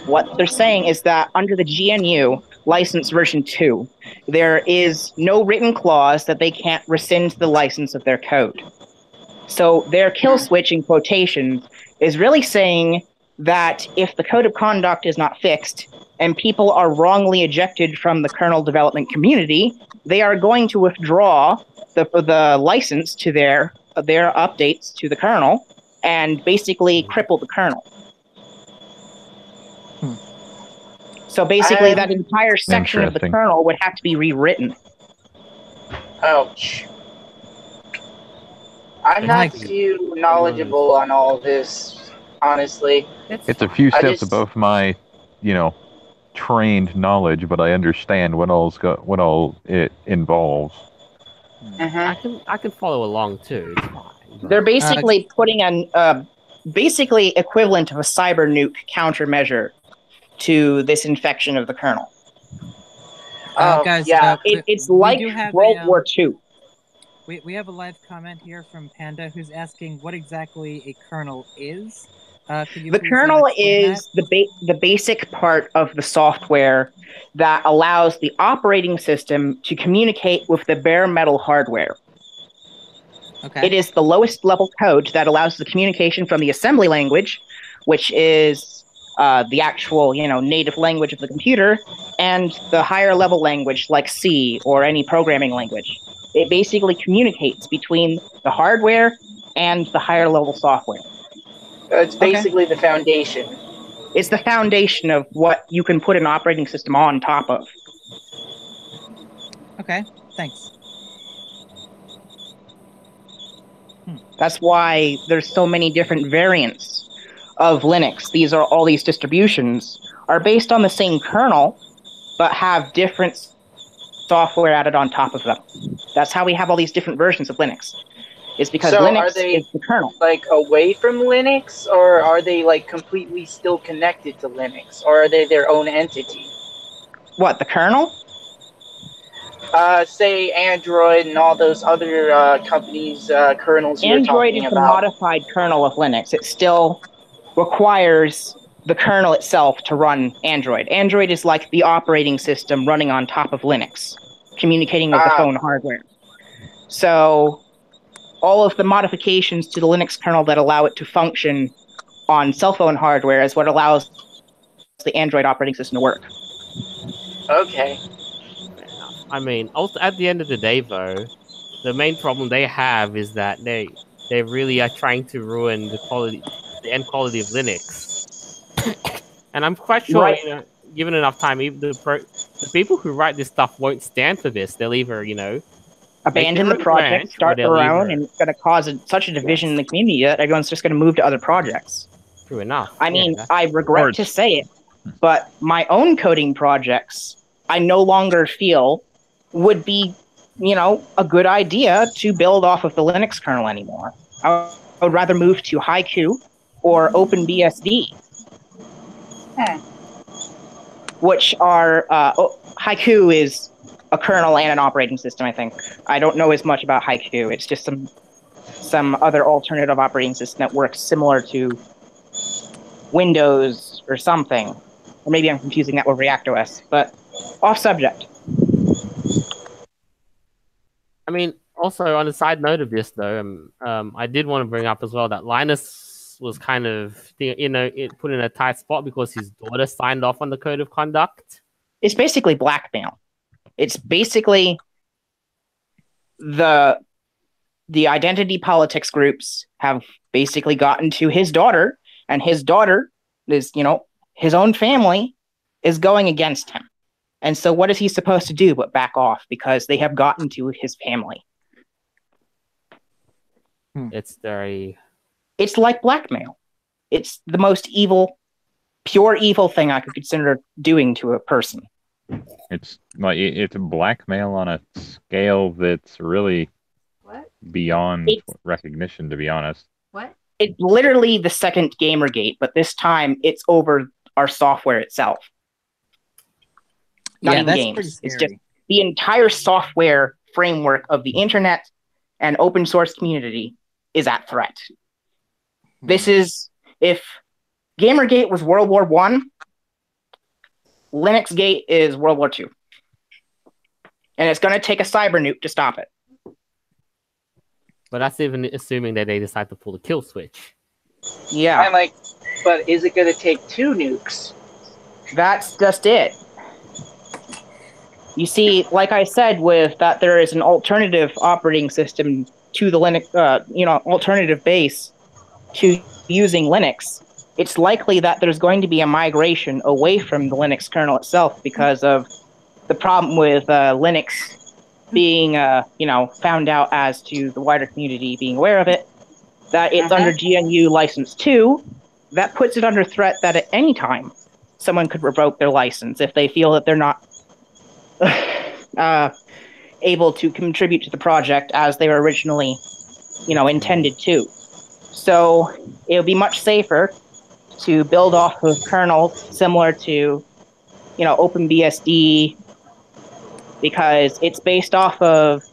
What they're saying is that under the GNU license version 2, there is no written clause that they can't rescind the license of their code. So their kill switch, in quotations, is really saying that if the code of conduct is not fixed and people are wrongly ejected from the kernel development community, they are going to withdraw the license to their updates to the kernel and basically cripple the kernel. So basically that entire section of the kernel would have to be rewritten. Ouch. I'm not too knowledgeable on all this, honestly. It's a few steps above my, trained knowledge, but I understand what all it involves. I can follow along too. It's fine. They're basically putting basically equivalent of a cyber nuke countermeasure to this infection of the kernel. Guys, it's like World War II. We have a live comment here from Panda who's asking what exactly a kernel is. The kernel is the basic part of the software that allows the operating system to communicate with the bare metal hardware. Okay. It is the lowest level code that allows the communication from the assembly language, which is the actual, native language of the computer, and the higher level language like C or any programming language. It basically communicates between the hardware and the higher level software. It's basically the foundation. It's the foundation of what you can put an operating system on top of. Okay, thanks. That's why there's so many different variants of Linux. All these distributions are based on the same kernel, but have different software added on top of them. That's how we have all these different versions of Linux. It's because Linux is the kernel. Like away from Linux, or are they like completely still connected to Linux, or are they their own entity? What, the kernel? Say Android and all those other companies' kernels you're talking about. Android is the modified kernel of Linux. It still requires the kernel itself to run Android. Android is like the operating system running on top of Linux, communicating with the phone hardware. So all of the modifications to the Linux kernel that allow it to function on cell phone hardware is what allows the Android operating system to work. Okay. I mean, also at the end of the day, though, the main problem they have is that they really are trying to ruin the end quality of Linux. And I'm quite sure, given enough time, even the people who write this stuff won't stand for this. They'll either, abandon the project, start their own, and it's going to cause such a division in the community that everyone's just going to move to other projects. True enough. I mean, I regret to say it, but my own coding projects, I no longer feel would be, a good idea to build off of the Linux kernel anymore. I would rather move to Haiku or OpenBSD, which are Haiku is a kernel and an operating system, I think. I don't know as much about Haiku. It's just some other alternative operating system that works similar to Windows or something. Or maybe I'm confusing that with ReactOS, but off subject. I mean, also on a side note of this, though, I did want to bring up as well that Linus was kind of, put in a tight spot because his daughter signed off on the code of conduct. It's basically blackmail. It's basically the identity politics groups have basically gotten to his daughter, and his daughter is, his own family is going against him. And so what is he supposed to do but back off because they have gotten to his family? It's like blackmail. It's the most evil, pure evil thing I could consider doing to a person. It's blackmail on a scale that's really beyond recognition, to be honest. What? It's literally the second Gamergate, but this time it's over our software itself. Not even games. Pretty scary. It's just the entire software framework of the internet and open source community is at threat. This is, if Gamergate was World War I, Linuxgate is World War II. And it's going to take a cyber nuke to stop it. But that's even assuming that they decide to pull the kill switch. Yeah. And but is it going to take 2 nukes? That's just it. You see, like I said, with that there is an alternative operating system to the Linux, alternative base to using Linux, it's likely that there's going to be a migration away from the Linux kernel itself because of the problem with Linux being, found out as to the wider community being aware of it, that it's under GNU License 2, that puts it under threat that at any time someone could revoke their license if they feel that they're not able to contribute to the project as they were originally, intended to. So it would be much safer to build off of kernel similar to, OpenBSD, because it's based off of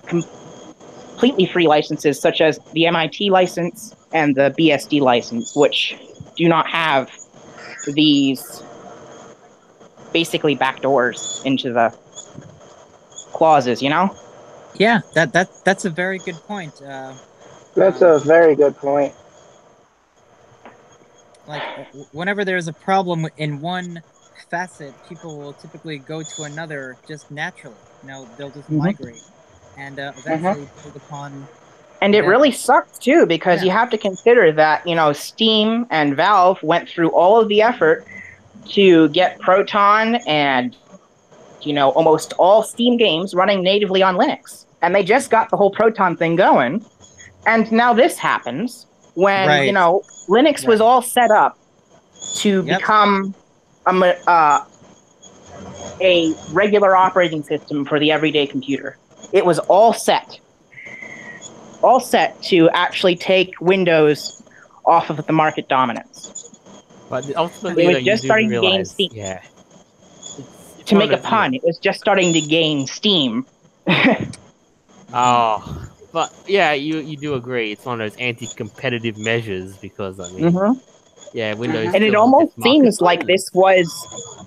completely free licenses such as the MIT license and the BSD license, which do not have these basically backdoors into the clauses, Yeah, that's a very good point. That's a very good point. Whenever there's a problem in one facet, people will typically go to another just naturally. They'll just migrate and eventually build upon. And it really sucks too, because you have to consider that, Steam and Valve went through all of the effort to get Proton and almost all Steam games running natively on Linux. And they just got the whole Proton thing going. And now this happens when, Linux was all set up to become a regular operating system for the everyday computer. It was all set to actually take Windows off of the market dominance. But ultimately, it was just starting to gain steam. Yeah. To make a pun, it was just starting to gain steam. Oh, but yeah, you do agree. It's one of those anti-competitive measures because yeah, Windows. And it almost seems like this was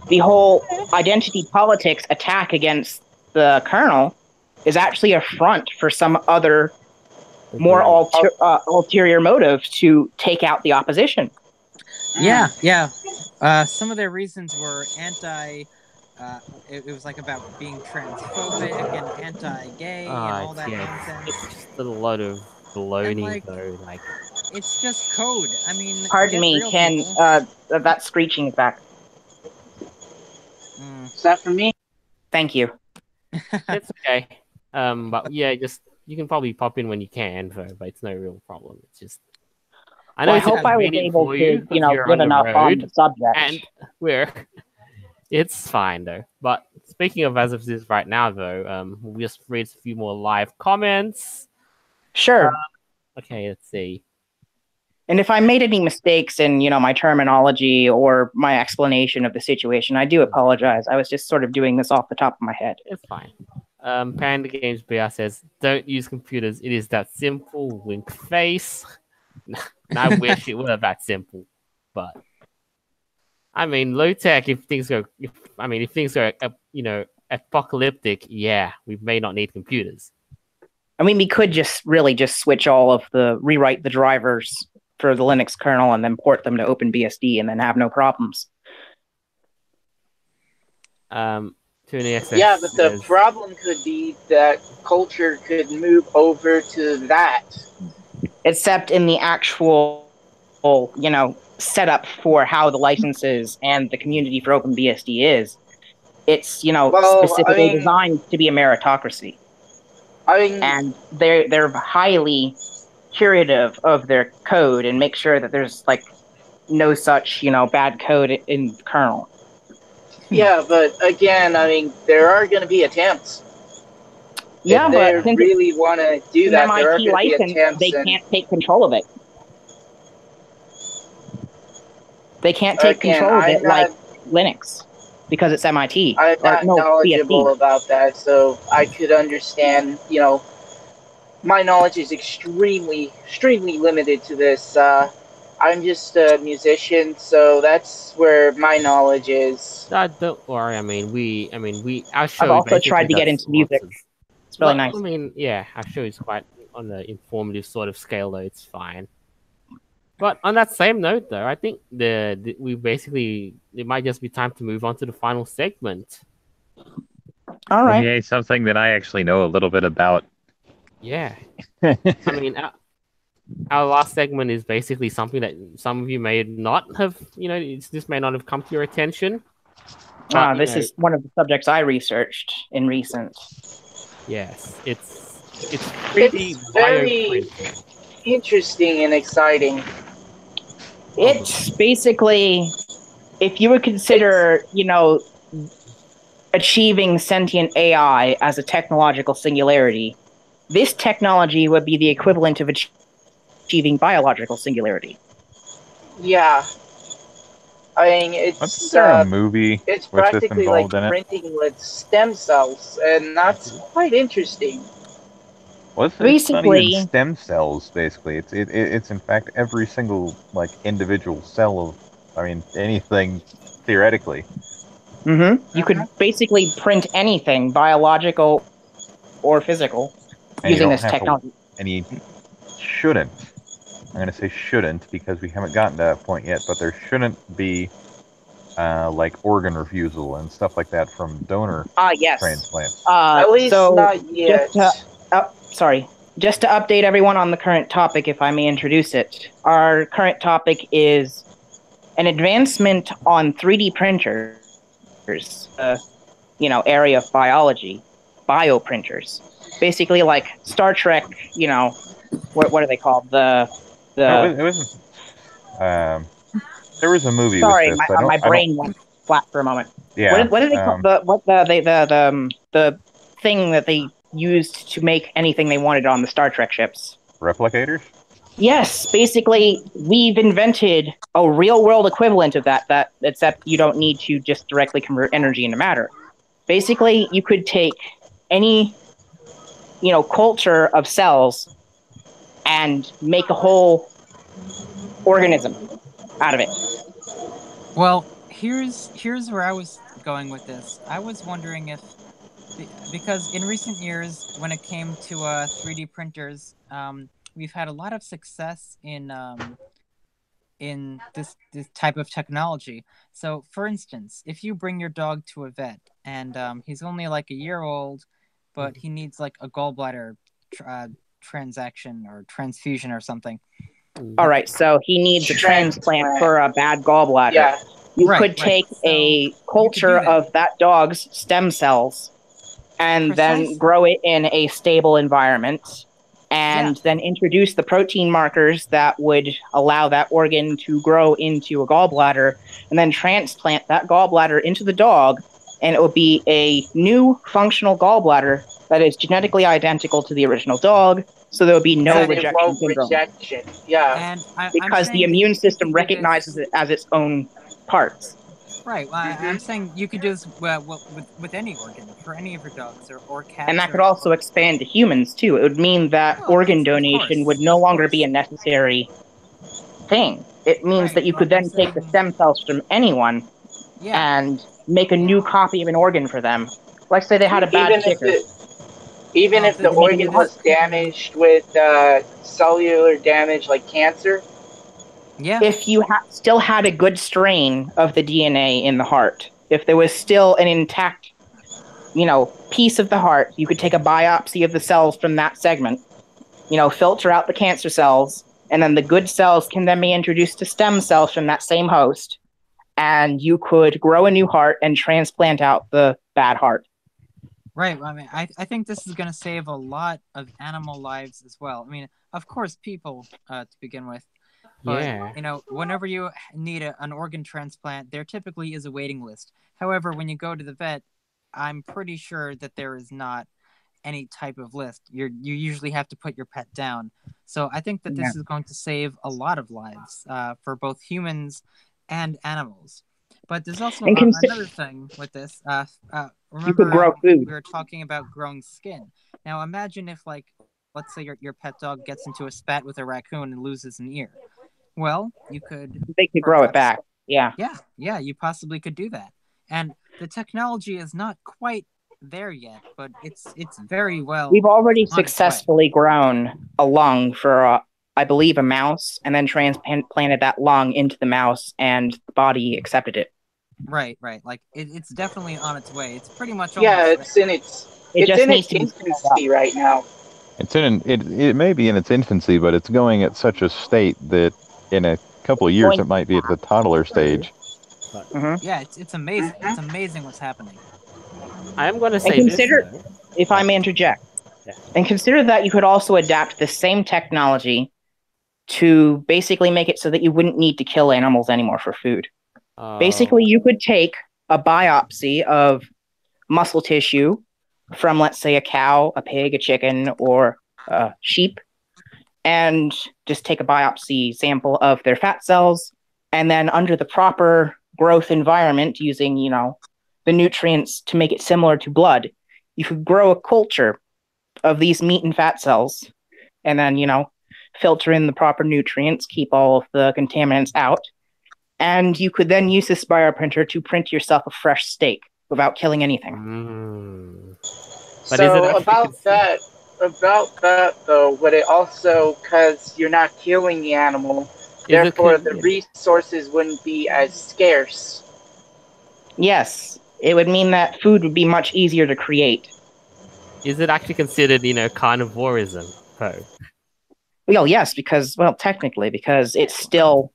the whole identity politics attack against the kernel is actually a front for some other more ulterior motive to take out the opposition. Yeah. Some of their reasons were it was like about being transphobic and anti-gay and all that nonsense. It's just a lot of baloney, though. Like, it's just code. I mean, pardon me, Ken. That screeching is back. Is that for me? Thank you. It's okay. But yeah, you can probably pop in when you can, but it's no real problem. It's just. I hope I was able to, give enough on the subject. And it's fine though. But speaking of as of this right now, though, we'll just read a few more live comments. Sure. Okay, let's see. And if I made any mistakes in, my terminology or my explanation of the situation, I do apologize. I was just sort of doing this off the top of my head. It's fine. Panda Games BR says, "Don't use computers. It is that simple." Wink face. I wish it were that simple, but I mean, low tech. If things are apocalyptic, yeah, we may not need computers. I mean, we could just switch all of rewrite the drivers for the Linux kernel and then port them to OpenBSD and then have no problems. Yeah, but the problem could be that culture could move over to that. Except in the actual, setup for how the licenses and the community for OpenBSD is, it's, specifically designed to be a meritocracy. And they're highly curative of their code and make sure that there's no such, bad code in the kernel. Yeah, but again, there are going to be attempts. Yeah, if they really want to do that, there are going to be attempts. They can't take control of it. They can't take control of it like Linux because it's MIT. I'm not knowledgeable about that, so I could understand. My knowledge is extremely limited to this. I'm just a musician, so that's where my knowledge is. Don't worry. Our show. I've also tried to get into music. It's really nice. Our show is quite on the informative sort of scale, though. It's fine. But on that same note, though, I think it might just be time to move on to the final segment. All right. Yeah, something that I actually know a little bit about. Yeah. Our last segment is basically something that some of you may not have, this may not have come to your attention. But, this is one of the subjects I researched in recent. Yes, it's pretty very interesting and exciting. It's basically, if you would consider, achieving sentient AI as a technological singularity, this technology would be the equivalent of achieving biological singularity. Yeah. It's Wasn't there a movie it's practically like printing with stem cells, and that's quite interesting. It's not even stem cells, basically. It's in fact every single individual cell of anything theoretically. You could basically print anything, biological or physical, using this technology. And you shouldn't. I'm going to say shouldn't because we haven't gotten to that point yet, but there shouldn't be organ refusal and stuff like that from donor transplants. At least not yet. Just to update everyone on the current topic, if I may introduce it. Our current topic is an advancement on 3D printers. area of biology, bioprinters. Basically, like Star Trek, what are they called? No, it wasn't. There was a movie with Sorry, this. my brain went flat for a moment. Yeah. What do they call the thing that they used to make anything they wanted on the Star Trek ships? Replicators? Yes, basically, we've invented a real-world equivalent of that, except you don't need to just directly convert energy into matter. Basically, you could take any, culture of cells and make a whole organism out of it. Well, here's where I was going with this. I was wondering if, because in recent years, when it came to 3D printers, we've had a lot of success in this type of technology. So, for instance, if you bring your dog to a vet and he's only like a year old, but he needs like a gallbladder transaction or transfusion or something. All right, so he needs a transplant for a bad gallbladder. Yeah. You could take a culture of that dog's stem cells and then grow it in a stable environment and then introduce the protein markers that would allow that organ to grow into a gallbladder and then transplant that gallbladder into the dog, and it would be a new functional gallbladder that is genetically identical to the original dog, so there would be no rejection syndrome. Yeah. And because the immune system recognizes it as its own parts. Right. Well, I'm saying you could do this with any organ for any of your dogs or cats. And that could also expand to humans, too. It would mean that organ donation would no longer be a necessary thing. It means that you could then take the stem cells from anyone and make a new copy of an organ for them. Let's say they had a bad kicker. Even if the organ was damaged with cellular damage like cancer? Yeah. If you still had a good strain of the DNA in the heart, if there was still an intact, piece of the heart, you could take a biopsy of the cells from that segment, filter out the cancer cells, and then the good cells can then be introduced to stem cells from that same host, and you could grow a new heart and transplant out the bad heart. Right. I mean, I think this is going to save a lot of animal lives as well. I mean, of course, people to begin with. But, whenever you need an organ transplant, there typically is a waiting list. However, when you go to the vet, I'm pretty sure that there is not any type of list. You usually have to put your pet down. So I think that this is going to save a lot of lives for both humans and animals. But there's also another thing with this. Remember, you could grow food. We were talking about growing skin. Now imagine if, like, let's say your pet dog gets into a spat with a raccoon and loses an ear. Well, you could... They could grow it back, yeah. Yeah, you possibly could do that. And the technology is not quite there yet, but it's very well... We've already successfully grown a lung for, I believe, a mouse, and then transplanted that lung into the mouse, and the body accepted it. Right. Like, it's definitely on its way. It's pretty much... it's in its infancy right now. It may be in its infancy, but it's going at such a state that in a couple of years it might be at the toddler stage. Yeah, it's amazing. It's amazing what's happening. I am going to say this, if I may interject, and consider that you could also adapt the same technology to basically make it so that you wouldn't need to kill animals anymore for food. Basically, you could take a biopsy of muscle tissue from, let's say, a cow, a pig, a chicken, or a sheep, and just take a biopsy sample of their fat cells, and then under the proper growth environment, using, the nutrients to make it similar to blood, you could grow a culture of these meat and fat cells, and then, filter in the proper nutrients, keep all of the contaminants out, and you could then use this bioprinter to print yourself a fresh steak without killing anything. But so about that though, would it also, because you're not killing the animal, therefore the resources wouldn't be as scarce? Yes, it would mean that food would be much easier to create. Is it actually considered, carnivorism? Well, yes, technically, because it's still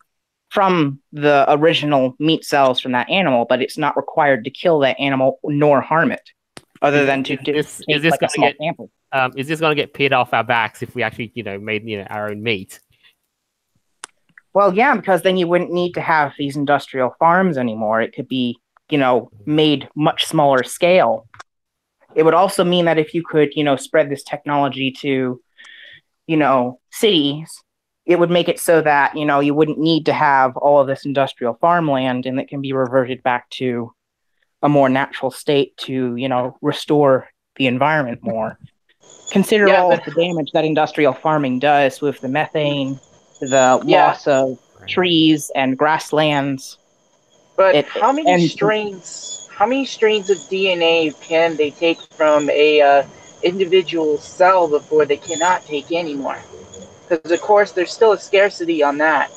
from the original meat cells from that animal, but it's not required to kill that animal nor harm it, other than to take like a small sample. Is this going to get paid off our backs if we actually, made our own meat? Well, yeah, because then you wouldn't need to have these industrial farms anymore. It could be, made much smaller scale. It would also mean that if you could, spread this technology to, cities, it would make it so that, you wouldn't need to have all of this industrial farmland, and it can be reverted back to a more natural state to, restore the environment more. Consider all of the damage that industrial farming does with the methane, the loss of trees and grasslands. But how many strains of DNA can they take from a individual cell before they cannot take anymore? Because of course there's still a scarcity on that.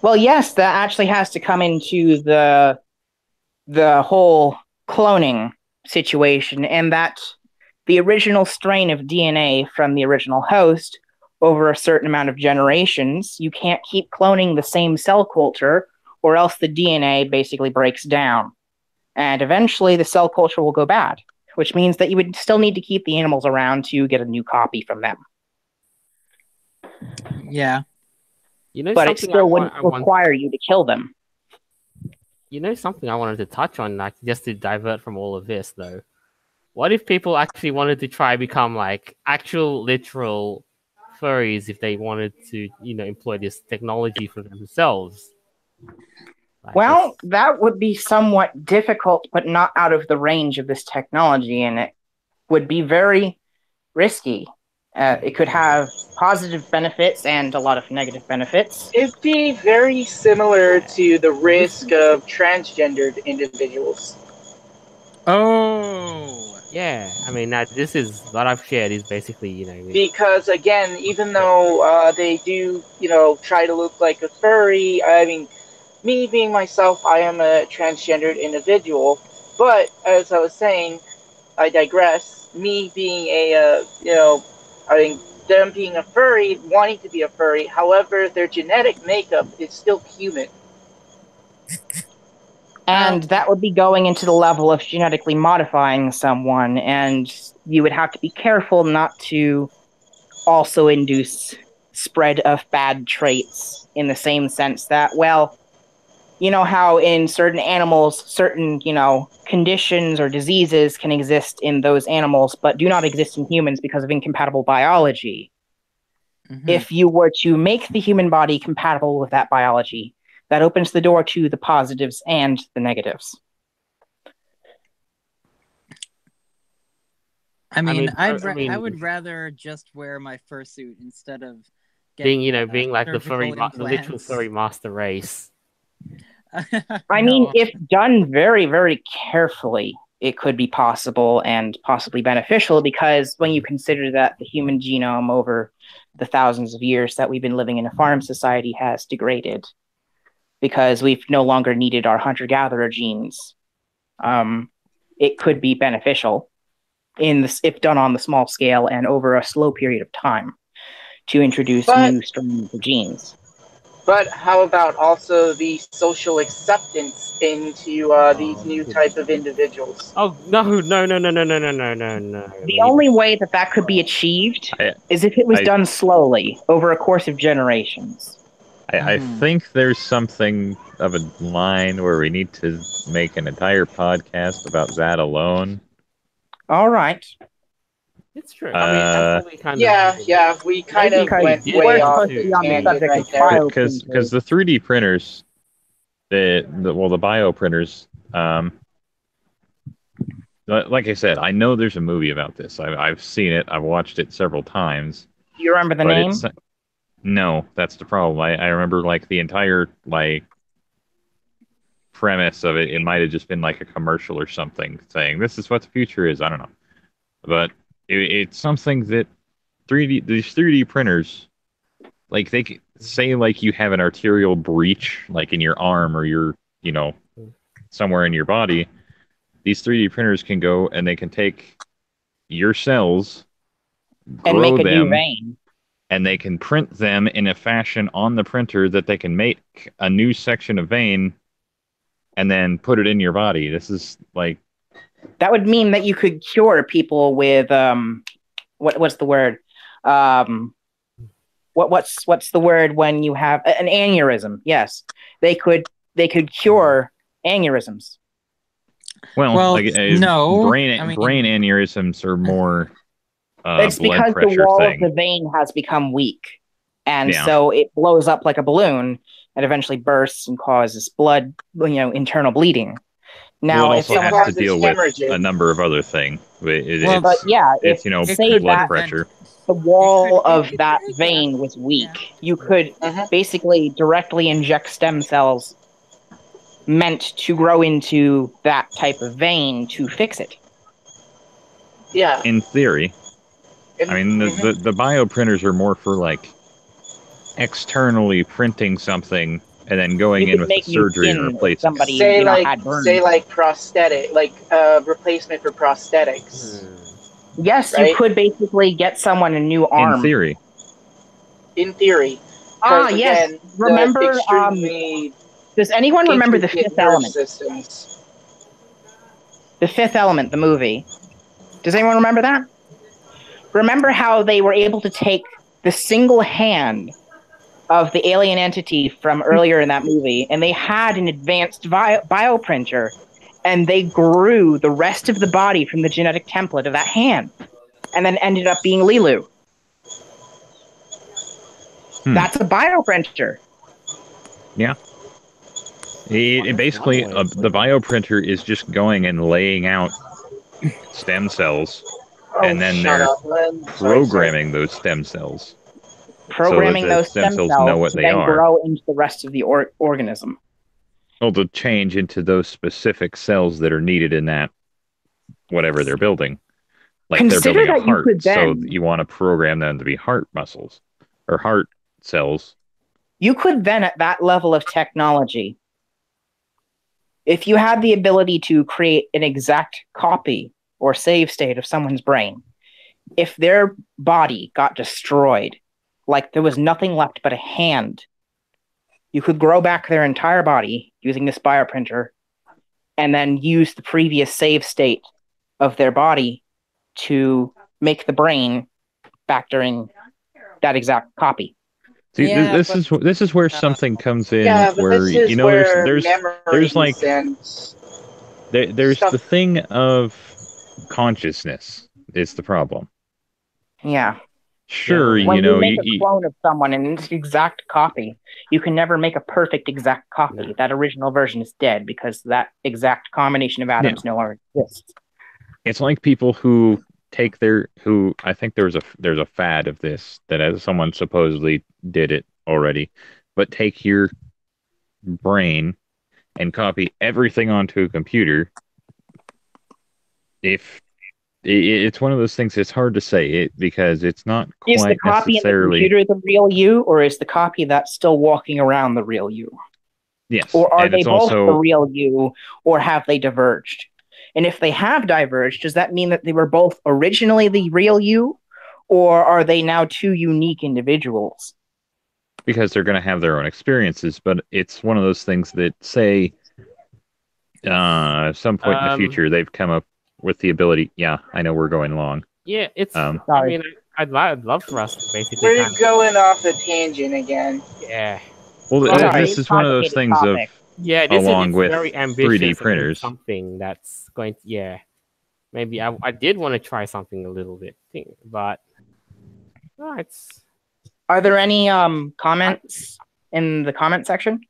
Well, yes, that actually has to come into the whole cloning situation, and that the original strain of DNA from the original host over a certain amount of generations, you can't keep cloning the same cell culture, or else the DNA basically breaks down. And eventually the cell culture will go bad, which means that you would still need to keep the animals around to get a new copy from them. Yeah. But it still wouldn't require you to kill them. Something I wanted to touch on, like, just to divert from all of this, though. What if people actually wanted to try become like actual literal furries if they wanted to, employ this technology for themselves? Well, that would be somewhat difficult, but not out of the range of this technology, and it would be very risky. It could have positive benefits and a lot of negative benefits. It'd be very similar to the risk of transgendered individuals. Oh! Yeah, I mean, this is what I've shared is basically, Because, again, even though they do, try to look like a furry, I mean, me being myself, I am a transgendered individual, but, as I was saying, I digress, me being them being a furry, wanting to be a furry, however, their genetic makeup is still human. And that would be going into the level of genetically modifying someone, and you would have to be careful not to also induce spread of bad traits, in the same sense that, well, you know how in certain animals, certain, conditions or diseases can exist in those animals, but do not exist in humans because of incompatible biology. Mm-hmm. If you were to make the human body compatible with that biology, that opens the door to the positives and the negatives. I would rather just wear my fursuit instead of being like the literal furry master race. I mean, if done very, very carefully, it could be possible and possibly beneficial, because when you consider that the human genome over the thousands of years that we've been living in a farm society has degraded, because we've no longer needed our hunter-gatherer genes, it could be beneficial if done on the small scale and over a slow period of time to introduce new strains of genes. But how about also the social acceptance into these new type of individuals? Oh, no. The only way that could be achieved is if it was done slowly over a course of generations. I think there's something of a line where we need to make an entire podcast about that alone. All right. It's true. We kind of went way off the tangent right there. Because the 3D printers, the bioprinters, like I said, I know there's a movie about this. I've seen it. I've watched it several times. Do you remember the name? No, that's the problem. I remember like the entire premise of it. It might have just been like a commercial or something saying this is what the future is. I don't know, but it's something that these 3D printers, like they say like you have an arterial breach like in your arm or your somewhere in your body. These 3D printers can go and they can take your cells and make a new vein. and they can print them in a fashion on the printer that they can make a new section of vein and then put it in your body. This is like... That would mean that you could cure people with what's the word? What's the word when you have an aneurysm? Yes, they could cure aneurysms. Well, like, no. brain aneurysms are more it's blood because pressure the wall thing. of the vein has become weak, and so it blows up like a balloon and eventually bursts and causes blood, internal bleeding. Now, it also has to deal with a number of other things. Say blood pressure. The wall of that vein was weak. You could basically directly inject stem cells meant to grow into that type of vein to fix it. Yeah. In theory. I mean, the bioprinters are more for, like, externally printing something and then going in with the surgery and replacing somebody, say like prosthetic, like replacement for prosthetics. Yes, right? You could basically get someone a new arm. In theory. Yes. Remember, does anyone remember The Fifth Element? The Fifth Element, the movie. Does anyone remember that? Remember how they were able to take the single hand of the alien entity from earlier in that movie, and they had an advanced bioprinter, and they grew the rest of the body from the genetic template of that hand, and then ended up being Lilu. That's a bioprinter. Yeah. It basically, the bioprinter is just going and laying out stem cells, and then they're programming those stem cells. Programming those stem cells know what to they then are. Grow into the rest of the organism. Well, to change into those specific cells that are needed in that whatever they're building. Like they're building a heart, so you want to program them to be heart muscles or heart cells. You could then, at that level of technology, if you had the ability to create an exact copy or save state of someone's brain, if their body got destroyed, like there was nothing left but a hand, you could grow back their entire body using this bioprinter and then use the previous save state of their body to make the brain back during that exact copy. See, this is where something comes in, where there's like there's the thing of consciousness is the problem. Yeah. Sure, when you make a clone of someone and it's an exact copy, you can never make a perfect exact copy. No. That original version is dead because that exact combination of atoms no longer exists. It's like people who take I think there's a fad of this that as someone supposedly did it already, but take your brain and copy everything onto a computer. If it's one of those things, it's hard to say it because it's not quite necessarily. Is the copy in the computer the real you, or is the copy that's still walking around the real you? Yes. Or are they both the real you, or have they diverged? And if they have diverged, does that mean that they were both originally the real you, or are they now two unique individuals? Because they're going to have their own experiences, but it's one of those things that, say, at some point in the future, they've come up with the ability. Yeah, I know we're going long. Yeah, it's. I mean, I'd love for us to basically. We're going off the tangent again. Yeah. Well, this is one of those things topic. Along with very ambitious 3D printers, something that's going to. Maybe I did want to try something a little bit, but it's. Are there any comments in the comment section?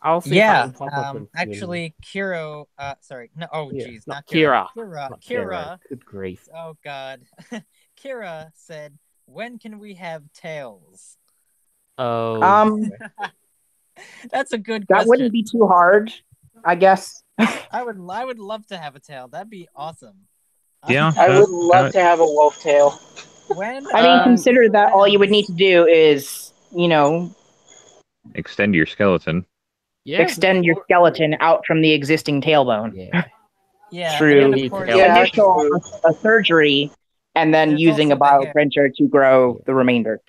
I'll see. Actually, Kiro. Sorry, no. Oh, geez, not Kira. Kira. Good grief. Oh God. Kira said, "When can we have tails?" Oh. That's a good question. That wouldn't be too hard, I guess. I would love to have a tail. That'd be awesome. Yeah. I would love to have a wolf tail. Consider that all you would need to do is, extend your skeleton. Yeah. Extend your skeleton out from the existing tailbone. Yeah. Through initial surgery, and then using a bioprinter to grow the remainder.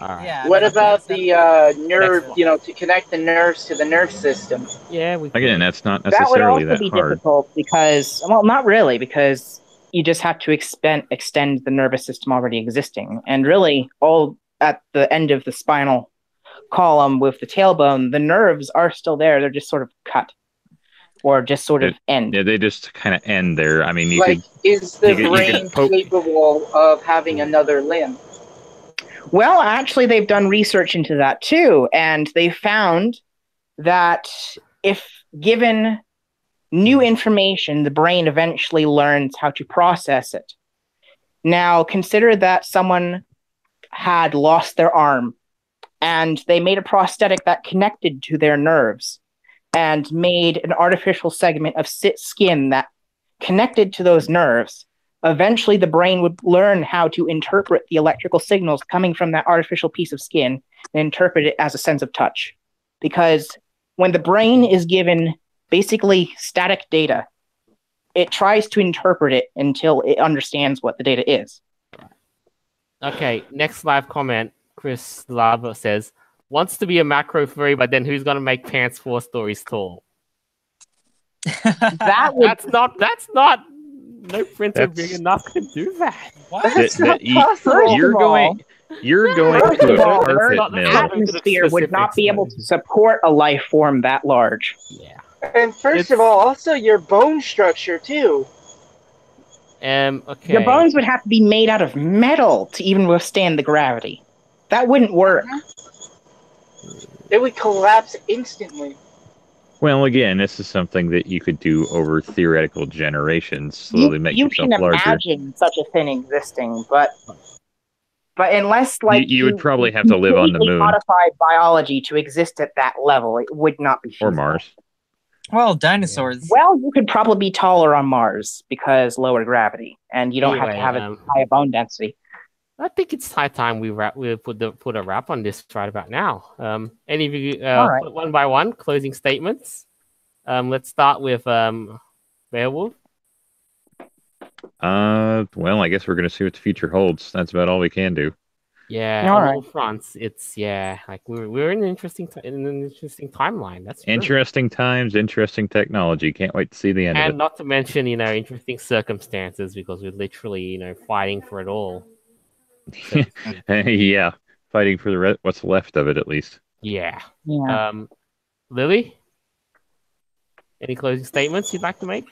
Right. Yeah. What about the nerve? You know, to connect the nerves to the nerve system. Yeah, we Again, that's not That would necessarily also that be hard. difficult because, well, not really, because you just have to extend the nervous system already existing. And really, all at the end of the spinal column with the tailbone, the nerves are still there. They're just sort of cut or just sort of end. Yeah, they just kind of end there. I mean, you like, could. is the you brain could poke. capable of having another limb? Well, actually, they've done research into that too, and they found that if given new information, the brain eventually learns how to process it. Now, consider that someone had lost their arm and they made a prosthetic that connected to their nerves and made an artificial segment of skin that connected to those nerves. Eventually, the brain would learn how to interpret the electrical signals coming from that artificial piece of skin and interpret it as a sense of touch. Because when the brain is given basically static data, it tries to interpret it until it understands what the data is. Okay, next live comment. Chris Lava says, wants to be a macro furry, but then who's going to make pants 4 stories tall? That's not. No printer big enough to do that. That's not possible. You're going to a carpet mill. Atmosphere would not be able to support a life form that large. Yeah. And first of all, also your bone structure too. Okay. Your bones would have to be made out of metal to even withstand the gravity. That wouldn't work. They would collapse instantly. Well, again, this is something that you could do over theoretical generations, slowly make yourself larger. You can imagine such a thing existing, but unless you would probably have to live on the moon, modified biology to exist at that level, it would not be feasible. Or Mars. Well, dinosaurs. Well, you could probably be taller on Mars because lower gravity, and you don't have to have a high bone density. I think it's high time we put a wrap on this right about now. Any of you, right. one by one, closing statements. Let's start with Beowulf. Well, I guess we're going to see what the future holds. That's about all we can do. Yeah, on all fronts, it's like we're in an interesting timeline. That's true. Interesting times, interesting technology. Can't wait to see the end of it. And not to mention, interesting circumstances because we're literally, fighting for it all. So, yeah, fighting for what's left of it, at least. Yeah. Yeah. Lily, any closing statements you'd like to make?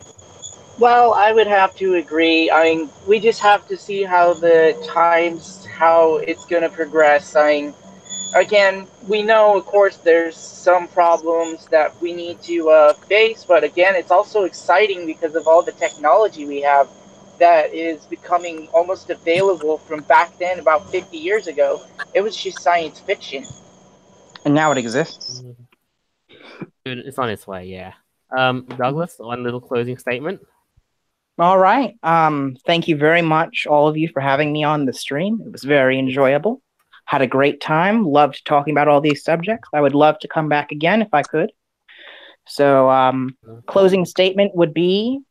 Well, I would have to agree. I mean, we just have to see how it's going to progress. Again, we know, of course, there's some problems that we need to face, but again, it's also exciting because of all the technology we have that is becoming almost available from back then, about 50 years ago. It was just science fiction. And now it exists. It's on its way, yeah. Douglas, one little closing statement. All right. Thank you very much, all of you, for having me on the stream. It was very enjoyable. Had a great time. Loved talking about all these subjects. I would love to come back again if I could. So, closing statement would be,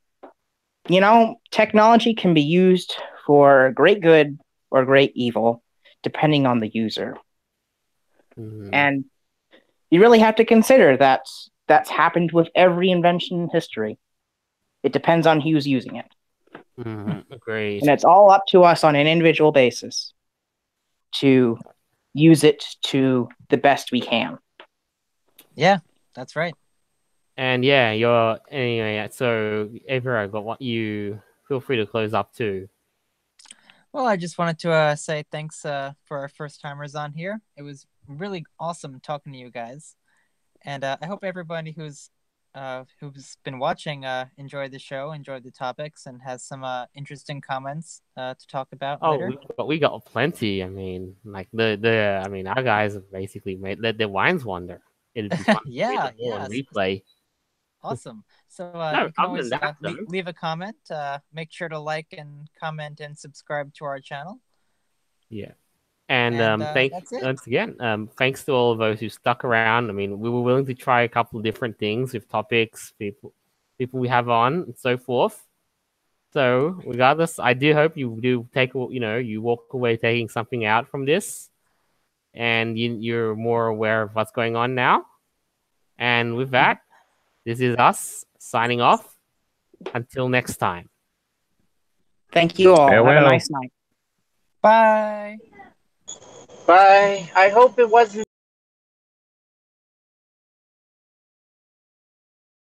technology can be used for great good or great evil, depending on the user. Mm-hmm. And you really have to consider that's happened with every invention in history. It depends on who's using it. Mm-hmm. Agreed. And it's all up to us on an individual basis to use it to the best we can. Yeah, that's right. And anyway, so Avery, I got what you feel free to close up too. Well, I just wanted to say thanks for our first timers on here. It was really awesome talking to you guys. And I hope everybody who's been watching enjoyed the show, enjoyed the topics, and has some interesting comments to talk about later. We got plenty. I mean, like our guys have basically let their wines wander. It'd be fun yeah. replay. Awesome. So you can always leave a comment. Make sure to like and comment and subscribe to our channel. Yeah. And once again, thanks to all of those who stuck around. I mean, we were willing to try a couple of different things with topics, people we have on, and so forth. So, regardless, I do hope you do take, you walk away taking something out from this. and you're more aware of what's going on now. And with that, this is us signing off. Until next time. Thank you all. Farewell. Have a nice night. Bye. Bye. I hope it wasn't